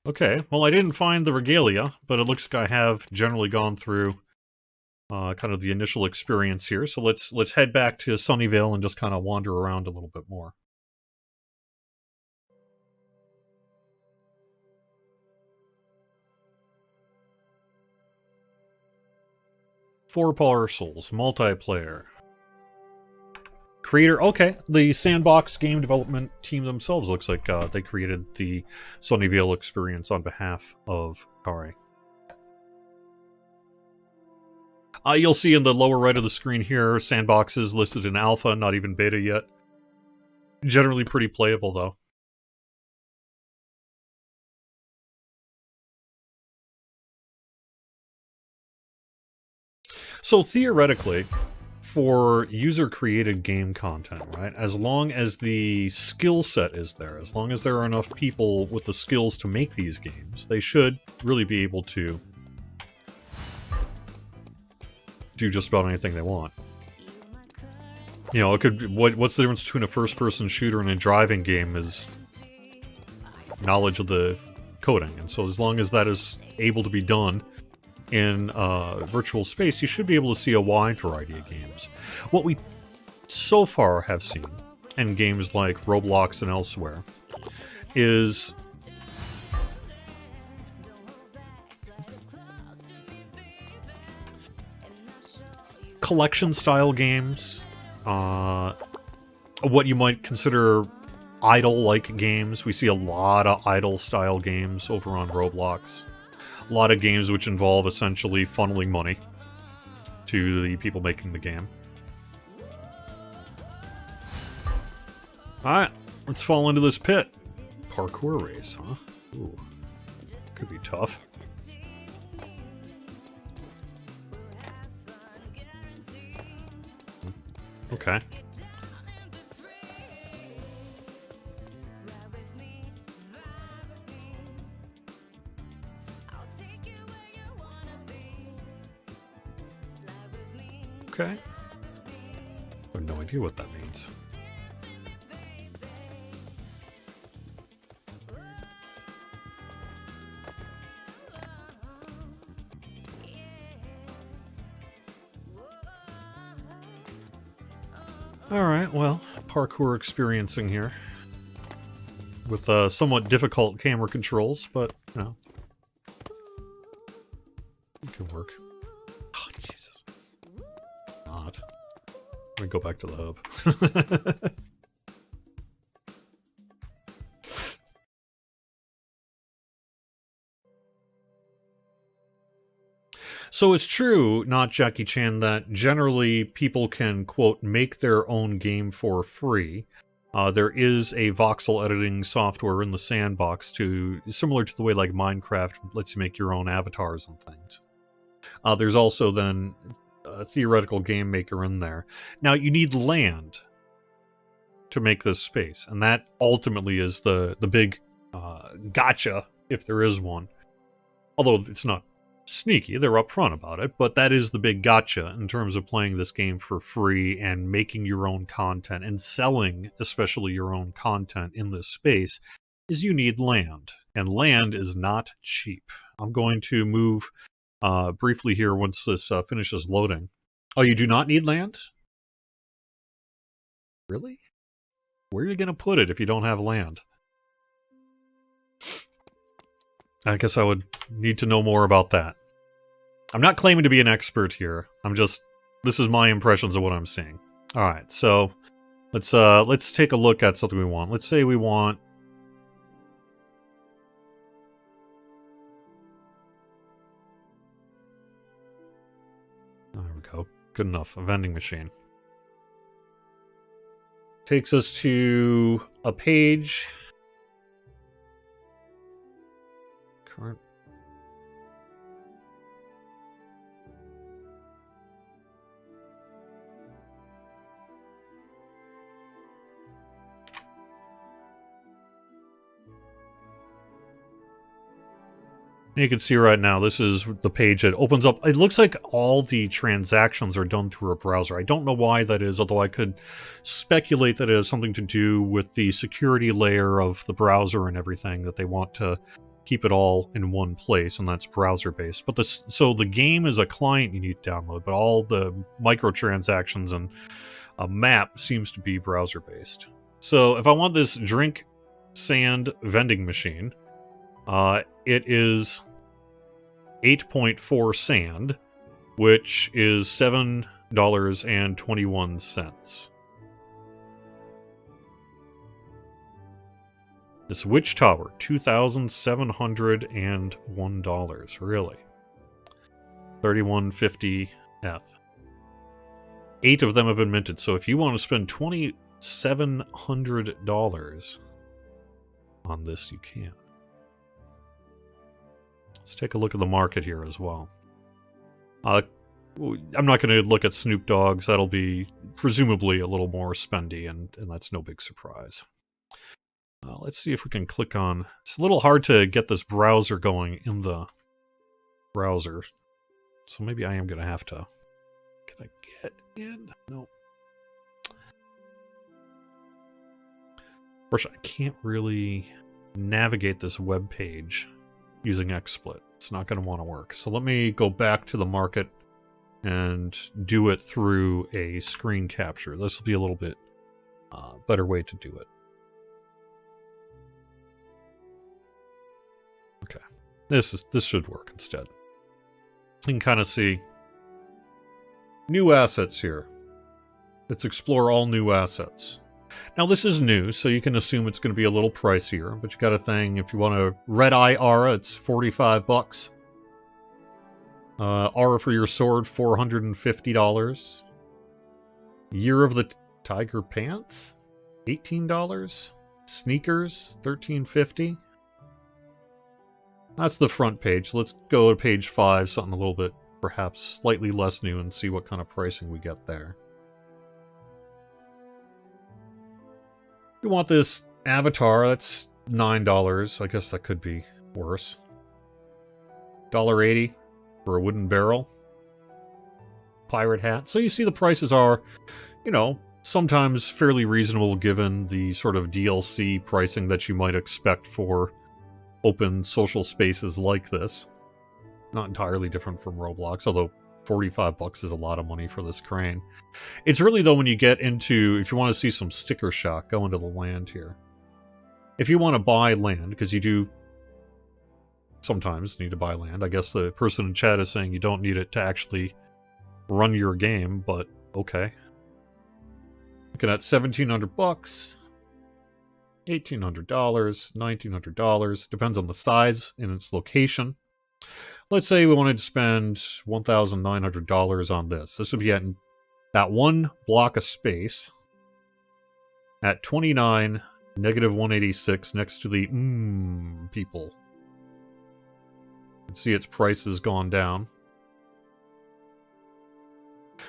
Okay, well, I didn't find the regalia, but it looks like I have generally gone through kind of the initial experience here. So let's head back to Sunnyvale and just kind of wander around a little bit more. Four parcels, multiplayer. Creator, okay. The Sandbox game development team themselves looks like they created the Sunnyvale experience on behalf of Atari. You'll see in the lower right of the screen here, Sandbox is listed in alpha, not even beta yet. Generally pretty playable, though. So theoretically, for user-created game content, right, as long as the skill set is there, as long as there are enough people with the skills to make these games, they should really be able to do just about anything they want. You know, it could. What's the difference between a first-person shooter and a driving game is knowledge of the coding, and so as long as that is able to be done in virtual space, you should be able to see a wide variety of games. What we so far have seen in games like Roblox and elsewhere is collection-style games, what you might consider idle-like games. We see a lot of idle-style games over on Roblox. A lot of games which involve essentially funneling money to the people making the game. Alright, let's fall into this pit. Parkour race, huh? Ooh, could be tough. Okay. Okay. I have no idea what that means. Alright, well, parkour experiencing here. With somewhat difficult camera controls, but, you know. It can work. Oh, Jesus. Not. Let me go back to the hub. So it's true, not Jackie Chan, that generally people can, quote, make their own game for free. There is a voxel editing software in the Sandbox similar to the way like Minecraft lets you make your own avatars and things. There's also then a theoretical game maker in there. Now you need land to make this space, and that ultimately is the big gotcha, if there is one. Although it's not sneaky, they're upfront about it, but that is the big gotcha in terms of playing this game for free and making your own content and selling especially your own content in this space, is you need land, and land is not cheap. I'm going to move briefly here once this finishes loading. Oh, you do not need land? Really? Where are you going to put it if you don't have land? I guess I would need to know more about that. I'm not claiming to be an expert here. This is my impressions of what I'm seeing. Alright, so let's take a look at something we want. Let's say we want... There we go. Good enough. A vending machine. Takes us to a page. Current. You can see right now, this is the page that opens up. It looks like all the transactions are done through a browser. I don't know why that is, although I could speculate that it has something to do with the security layer of the browser and everything, that they want to keep it all in one place, and that's browser-based. But so the game is a client you need to download, but all the microtransactions and a map seems to be browser-based. So if I want this drink sand vending machine, it is 8.4 sand, which is $7.21. This Witch Tower, $2,701. Really? 3150F. 8 of them have been minted. So if you want to spend $2,700 on this, you can. Let's take a look at the market here as well. I'm not going to look at Snoop Dogg's. That'll be presumably a little more spendy, and that's no big surprise. Let's see if we can click on... It's a little hard to get this browser going in the browser. So maybe I am going to have to... Can I get in? No. Of course, I can't really navigate this web page using XSplit. It's not going to want to work. So let me go back to the market and do it through a screen capture. This will be a little bit better way to do it. Okay, this should work instead. You can kind of see new assets here. Let's explore all new assets. Now this is new, so you can assume it's going to be a little pricier, but you got a thing. If you want a red eye aura, it's $45. Aura for your sword, $450. Year of the Tiger Pants, $18. Sneakers, $13.50. That's the front page. Let's go to page 5, something a little bit perhaps slightly less new, and see what kind of pricing we get there. If you want this avatar, that's $9. I guess that could be worse. $1.80 for a wooden barrel. Pirate hat. So you see the prices are, you know, sometimes fairly reasonable given the sort of DLC pricing that you might expect for open social spaces like this. Not entirely different from Roblox, although $45 is a lot of money for this crane. It's really, though, when you get into, if you want to see some sticker shock, go into the land here. If you want to buy land, because you do sometimes need to buy land. I guess the person in chat is saying you don't need it to actually run your game, but okay. Looking at $1,700, $1,800, $1,900. Depends on the size and its location. Let's say we wanted to spend $1,900 on this. This would be at that one block of space at 29, -186 next to the people. You can see its price has gone down.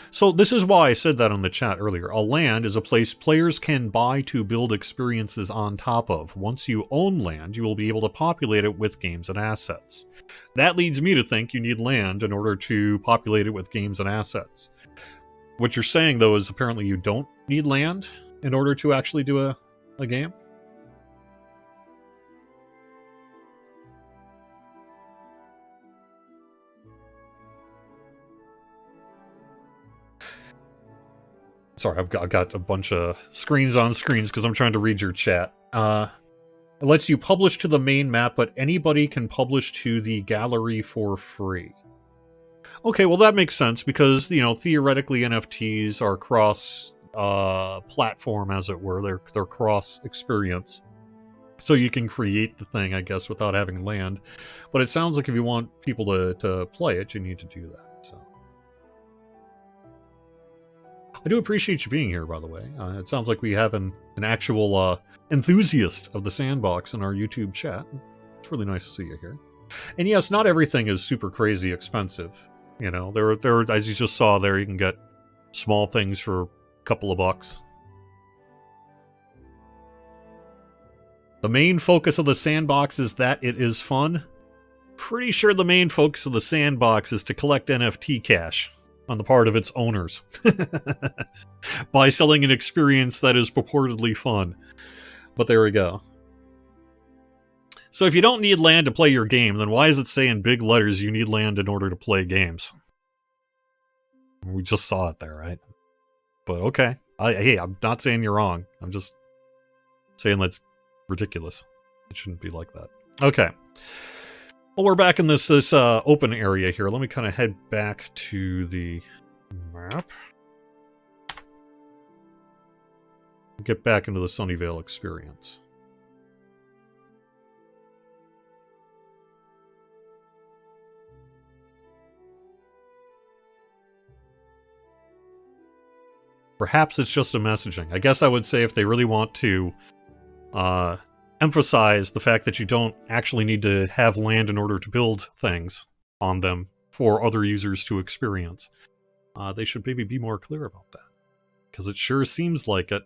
So this is why I said that on the chat earlier. A land is a place players can buy to build experiences on top of. Once you own land, you will be able to populate it with games and assets. That leads me to think you need land in order to populate it with games and assets. What you're saying, though, is apparently you don't need land in order to actually do a game? Sorry, I've got a bunch of screens on screens because I'm trying to read your chat. It lets you publish to the main map, but anybody can publish to the gallery for free. Okay, well that makes sense because, you know, theoretically NFTs are cross platform, as it were. They're cross experience. So you can create the thing, I guess, without having land. But it sounds like if you want people to play it, you need to do that. So I do appreciate you being here, by the way. It sounds like we have an actual enthusiast of the Sandbox in our YouTube chat. It's really nice to see you here. And yes, not everything is super crazy expensive. You know, there, as you just saw there, you can get small things for a couple of bucks. The main focus of the Sandbox is that it is fun. Pretty sure the main focus of the Sandbox is to collect NFT cash on the part of its owners by selling an experience that is purportedly fun. But there we go. So if you don't need land to play your game, then why does it say in big letters you need land in order to play games? We just saw it there, right? But okay. Hey, I'm not saying you're wrong. I'm just saying that's ridiculous. It shouldn't be like that. Okay. Well, we're back in this open area here. Let me kind of head back to the map. Get back into the Sunnyvale experience. Perhaps it's just a messaging. I guess I would say if they really want to emphasize the fact that you don't actually need to have land in order to build things on them for other users to experience, they should maybe be more clear about that. Because it sure seems like it.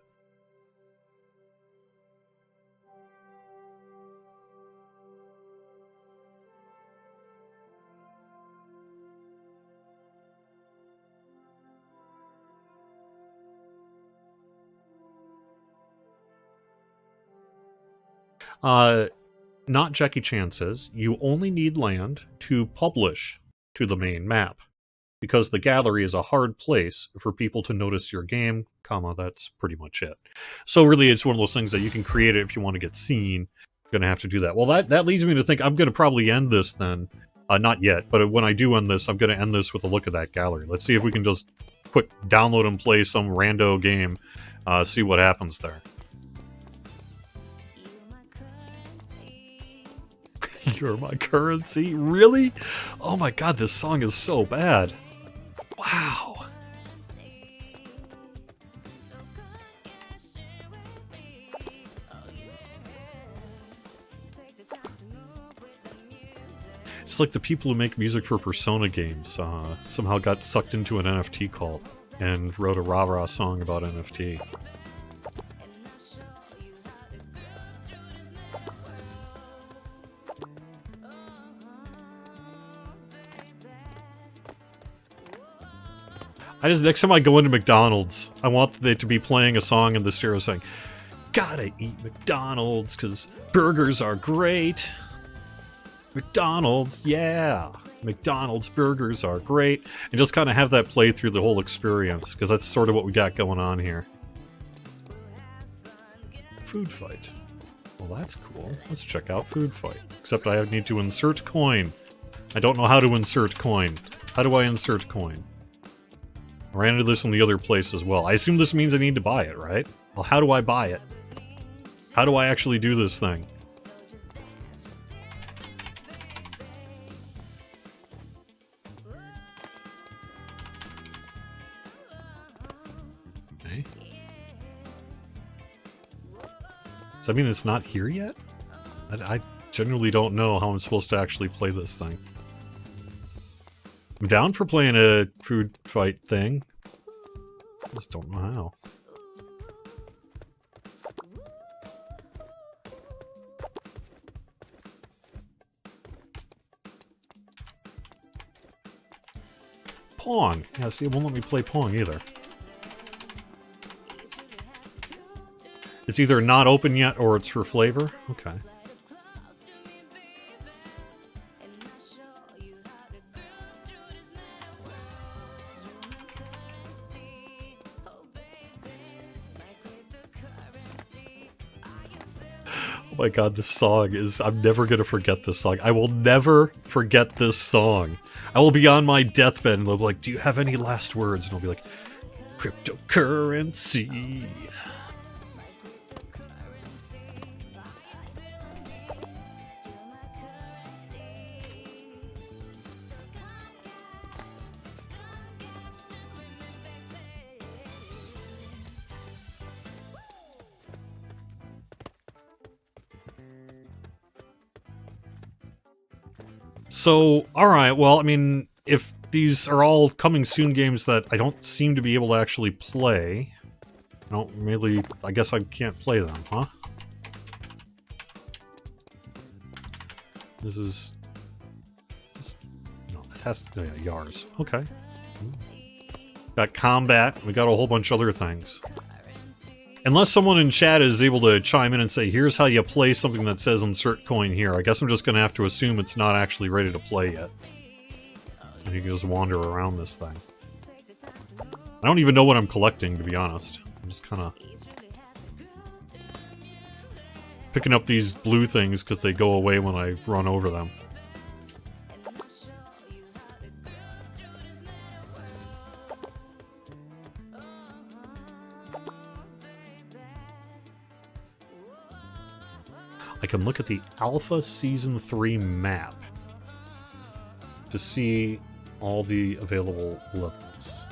Not Jackie Chan says, you only need land to publish to the main map, because the gallery is a hard place for people to notice your game, that's pretty much it. So really it's one of those things that you can create it if you want to get seen. You're going to have to do that. Well, that leads me to think I'm going to probably end this then. Not yet, but when I do end this, I'm going to end this with a look at that gallery. Let's see if we can just download and play some rando game, see what happens there. You're my currency? Really? Oh my god, this song is so bad. Wow. It's like the people who make music for Persona games somehow got sucked into an NFT cult and wrote a rah-rah song about NFT. Next time I go into McDonald's, I want it to be playing a song in the stereo saying, "Gotta eat McDonald's, 'cause burgers are great. McDonald's, yeah. McDonald's burgers are great." And just kind of have that play through the whole experience, because that's sort of what we got going on here. Food fight. Well, that's cool. Let's check out food fight. Except I need to insert coin. I don't know how to insert coin. How do I insert coin? I ran into this in the other place as well. I assume this means I need to buy it, right? Well, how do I buy it? How do I actually do this thing? Okay. Does that mean it's not here yet? I genuinely don't know how I'm supposed to actually play this thing. I'm down for playing a food fight thing. I just don't know how. Pong. Yeah, see, it won't let me play Pong either. It's either not open yet or it's for flavor. Okay. Oh my god, this song is... I'm never gonna forget this song. I will never forget this song. I will be on my deathbed and they'll be like, "Do you have any last words?" And I'll be like, "Cryptocurrency." So, alright, well, I mean, if these are all coming soon games that I don't seem to be able to actually play, I don't really... I guess I can't play them, huh? This is... no, it has... oh yeah, Yars. Okay. Got combat, we got a whole bunch of other things. Unless someone in chat is able to chime in and say, "Here's how you play something that says insert coin here," I guess I'm just going to have to assume it's not actually ready to play yet. And you can just wander around this thing. I don't even know what I'm collecting, to be honest. I'm just kind of picking up these blue things because they go away when I run over them. I can look at the Alpha Season 3 map to see all the available levels.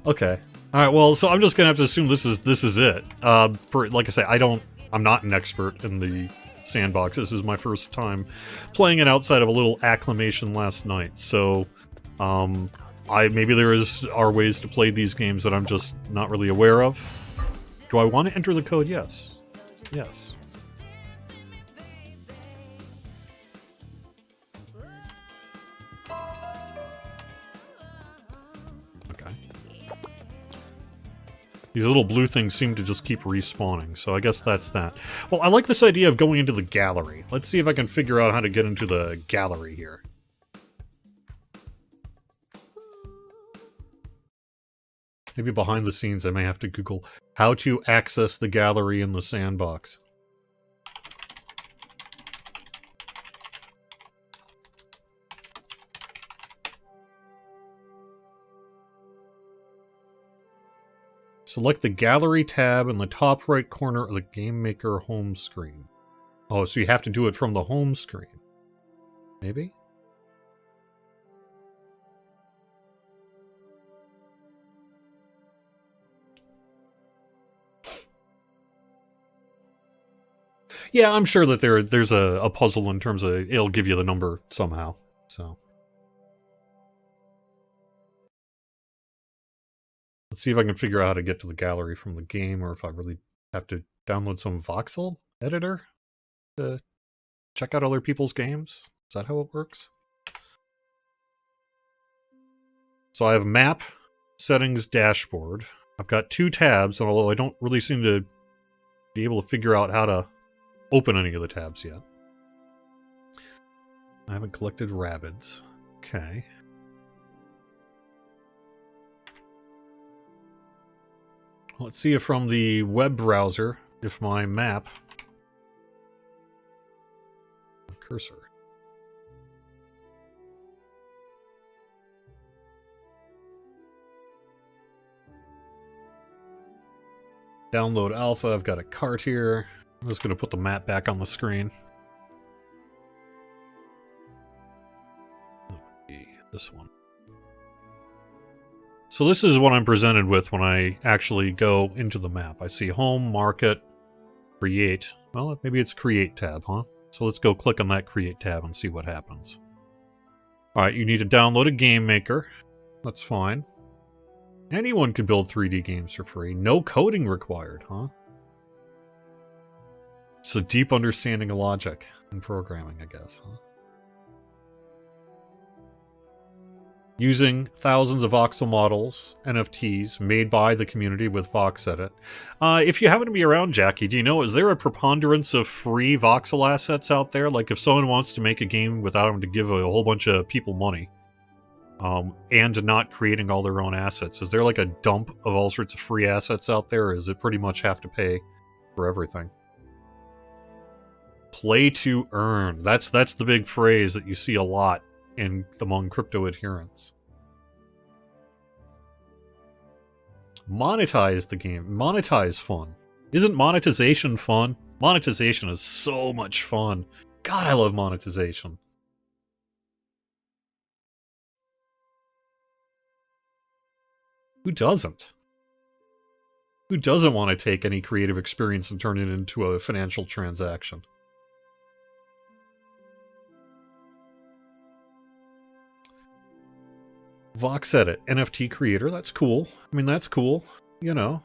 Okay. All right. Well, so I'm just gonna have to assume this is it. Like I say, I'm not an expert in the Sandbox. This is my first time playing it outside of a little acclimation last night. So, maybe are ways to play these games that I'm just not really aware of. Do I want to enter the code? Yes. Yes. Okay. These little blue things seem to just keep respawning, so I guess that's that. Well, I like this idea of going into the gallery. Let's see if I can figure out how to get into the gallery here. Maybe behind the scenes I may have to Google how to access the gallery in the Sandbox. Select the gallery tab in the top right corner of the Game Maker home screen. Oh, so you have to do it from the home screen. Maybe? Yeah, I'm sure that there's a puzzle in terms of it'll give you the number somehow. So let's see if I can figure out how to get to the gallery from the game, or if I really have to download some voxel editor to check out other people's games. Is that how it works? So I have map, settings, dashboard. I've got 2 tabs, although I don't really seem to be able to figure out how to open any of the tabs yet. I haven't collected rabbits. Okay. Let's see if from the web browser, if my map... cursor. Download alpha, I've got a cart here. I'm just going to put the map back on the screen. This one. So this is what I'm presented with when I actually go into the map. I see home, market, create. Well, maybe it's create tab, huh? So let's go click on that create tab and see what happens. Alright, you need to download a game maker. That's fine. Anyone could build 3D games for free. No coding required, huh? It's a deep understanding of logic and programming, I guess, huh? Using thousands of voxel models, NFTs, made by the community with VoxEdit. If you happen to be around, Jackie, do you know, is there a preponderance of free voxel assets out there? Like, if someone wants to make a game without having to give a whole bunch of people money, and not creating all their own assets, is there like a dump of all sorts of free assets out there, or is it pretty much have to pay for everything? Play to earn. That's the big phrase that you see a lot among crypto adherents. Monetize the game. Monetize fun. Isn't monetization fun? Monetization is so much fun. God, I love monetization. Who doesn't? Who doesn't want to take any creative experience and turn it into a financial transaction? VoxEdit, NFT creator, that's cool. I mean, that's cool. You know,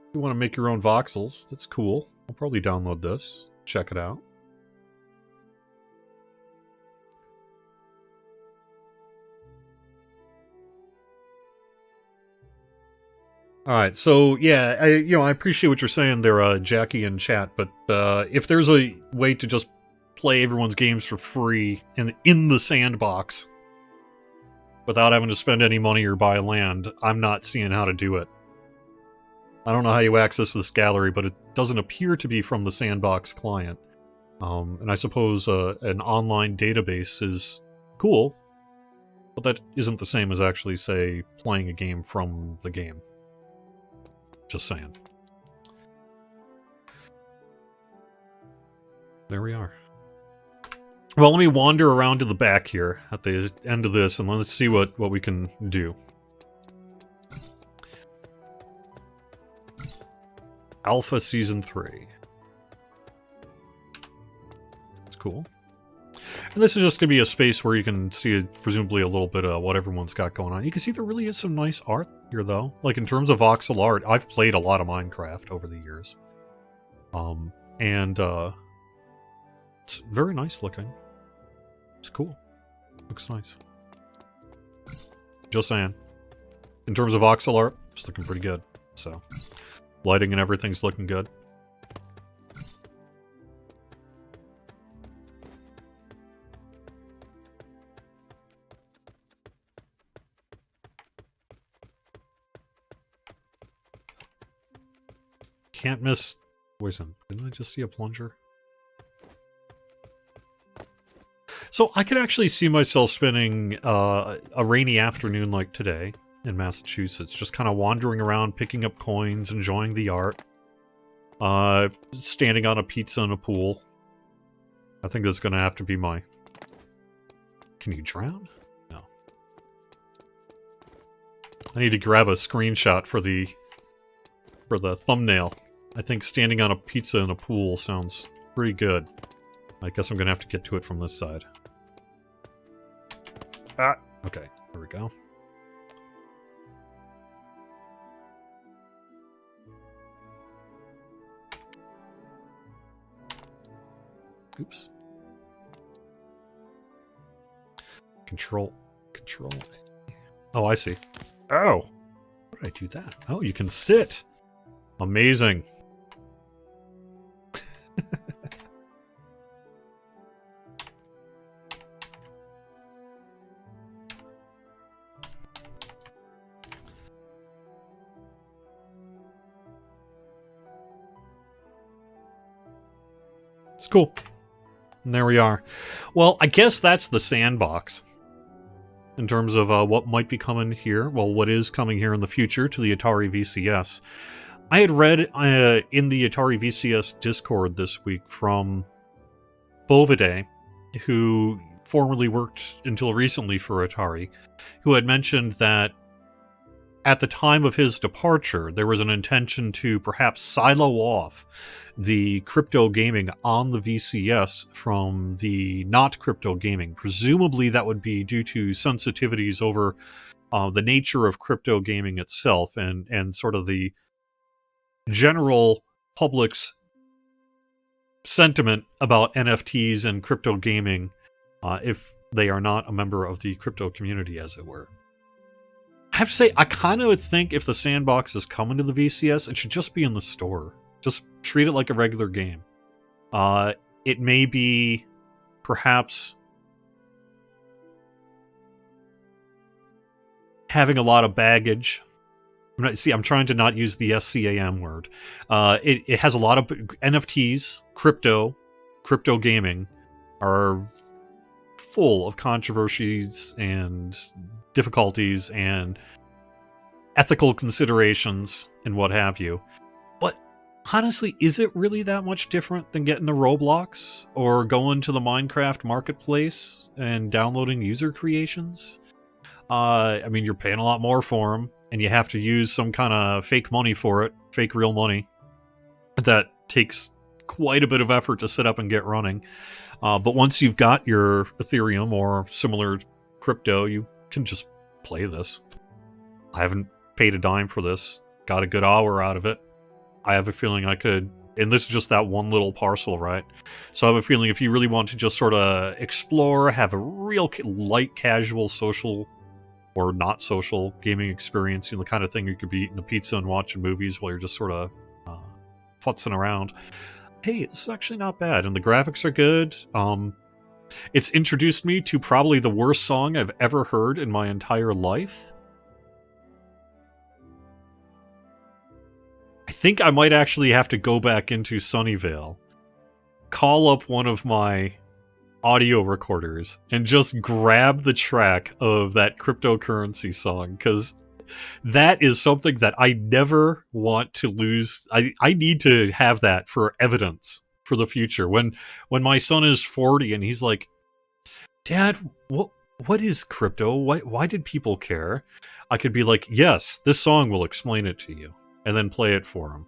if you want to make your own voxels, that's cool. I'll probably download this, check it out. Alright, so yeah, I appreciate what you're saying there, Jackie in chat, but if there's a way to just play everyone's games for free in the Sandbox without having to spend any money or buy land, I'm not seeing how to do it. I don't know how you access this gallery, but it doesn't appear to be from the Sandbox client. And I suppose an online database is cool, but that isn't the same as actually, say, playing a game from the game. Just saying. There we are. Well, let me wander around to the back here at the end of this, and let's see what we can do. Alpha Season 3. It's cool. And this is just going to be a space where you can see, presumably, a little bit of what everyone's got going on. You can see there really is some nice art here, though. Like, in terms of voxel art, I've played a lot of Minecraft over the years. It's very nice looking. It's cool. Looks nice. Just saying. In terms of voxel art, it's looking pretty good. So, lighting and everything's looking good. Can't miss... Wait a second. Didn't I just see a plunger? So I could actually see myself spending a rainy afternoon like today in Massachusetts, just kind of wandering around, picking up coins, enjoying the art, standing on a pizza in a pool. I think that's going to have to be my... Can you drown? No. I need to grab a screenshot for the thumbnail. I think standing on a pizza in a pool sounds pretty good. I guess I'm going to have to get to it from this side. Ah, okay, there we go. Oops. Control. Oh, I see. Oh! How did I do that? Oh, you can sit! Amazing. It's cool. And there we are. Well, I guess that's the Sandbox. In terms of what might be coming here. Well, what is coming here in the future to the Atari VCS. I had read in the Atari VCS Discord this week from Bovide, who formerly worked until recently for Atari, who had mentioned that at the time of his departure, there was an intention to perhaps silo off the crypto gaming on the VCS from the not crypto gaming. Presumably that would be due to sensitivities over the nature of crypto gaming itself and sort of the general public's sentiment about NFTs and crypto gaming if they are not a member of the crypto community, as it were. I have to say, I kind of would think if the Sandbox is coming to the VCS, it should just be in the store. Just treat it like a regular game. It may be, perhaps, having a lot of baggage. I'm trying to not use the SCAM word. It has a lot of NFTs, crypto gaming are full of controversies and difficulties and ethical considerations and what have you. But honestly, is it really that much different than getting to Roblox or going to the Minecraft marketplace and downloading user creations? I mean, you're paying a lot more for them, and you have to use some kind of fake money for it, fake real money. That takes quite a bit of effort to set up and get running. But once you've got your Ethereum or similar crypto, you can just play this. I haven't paid a dime for this. Got a good hour out of it. I have a feeling I could... And this is just that one little parcel, right? So I have a feeling if you really want to just sort of explore, have a real light, casual, social... or not social gaming experience, you know, the kind of thing you could be eating a pizza and watching movies while you're just sort of futzing around. Hey, this is actually not bad, and the graphics are good. It's introduced me to probably the worst song I've ever heard in my entire life. I think I might actually have to go back into Sunnyvale, call up one of my audio recorders, and just grab the track of that cryptocurrency song, because that is something that I never want to lose. I need to have that for evidence for the future. When my son is 40 and he's like, Dad, what is crypto? Why did people care? I could be like, yes, this song will explain it to you, and then play it for him.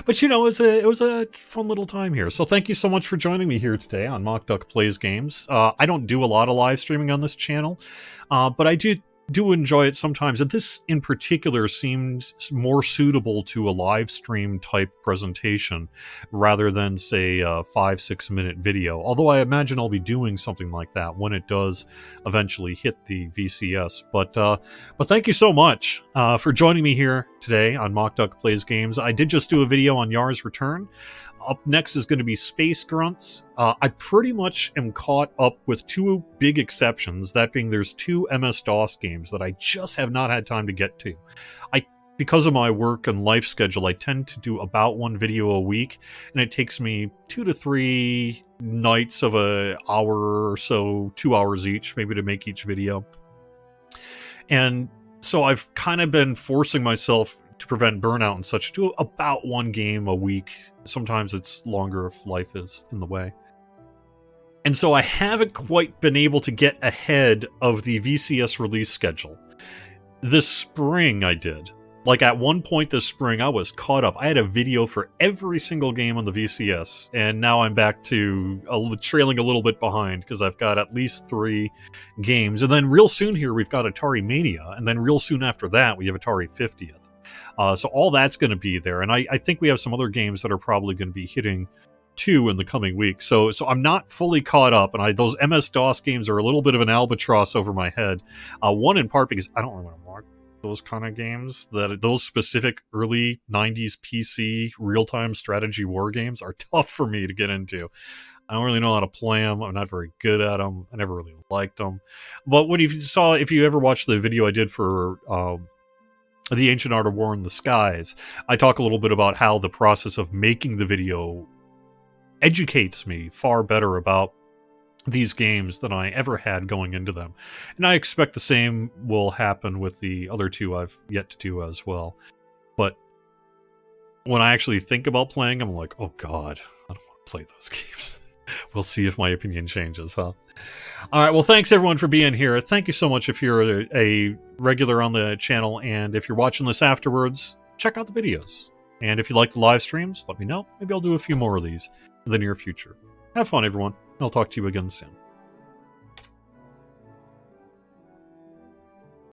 But, you know, it was a fun little time here. So thank you so much for joining me here today on Mock Duck Plays Games. I don't do a lot of live streaming on this channel, but I do enjoy it sometimes. And this in particular seemed more suitable to a live stream type presentation rather than, say, a 5-6 minute video. Although I imagine I'll be doing something like that when it does eventually hit the VCS. But thank you so much for joining me here today on Mock Duck Plays Games. I did just do a video on Yar's Return. Up next is going to be Space Grunts. I pretty much am caught up with two big exceptions, that being there's 2 MS-DOS games that I just have not had time to get to. Because of my work and life schedule, I tend to do about 1 video a week, and it takes me 2 to 3 nights of an hour or so, 2 hours each, maybe, to make each video. And so I've kind of been forcing myself to prevent burnout and such, do about 1 game a week. Sometimes it's longer if life is in the way. And so I haven't quite been able to get ahead of the VCS release schedule. This spring I did. Like, at one point this spring, I was caught up. I had a video for every single game on the VCS, and now I'm back to trailing a little bit behind, because I've got at least 3 games. And then real soon here, we've got Atari Mania, and then real soon after that, we have Atari 50th. So all that's going to be there, and I think we have some other games that are probably going to be hitting too in the coming weeks. So I'm not fully caught up, and those MS-DOS games are a little bit of an albatross over my head. One in part because I don't really want those kind of games. Those specific early 90s PC real-time strategy war games are tough for me to get into. I don't really know how to play them. I'm not very good at them. I never really liked them. But if you ever watched the video I did for The Ancient Art of War in the Skies, I talk a little bit about how the process of making the video educates me far better about these games than I ever had going into them. And I expect the same will happen with the other 2 I've yet to do as well. But when I actually think about playing them, I'm like, oh god, I don't want to play those games. We'll see if my opinion changes, huh? Alright, well, thanks everyone for being here. Thank you so much if you're a regular on the channel, and if you're watching this afterwards, check out the videos. And if you like the live streams, let me know. Maybe I'll do a few more of these in the near future. Have fun, everyone. I'll talk to you again soon.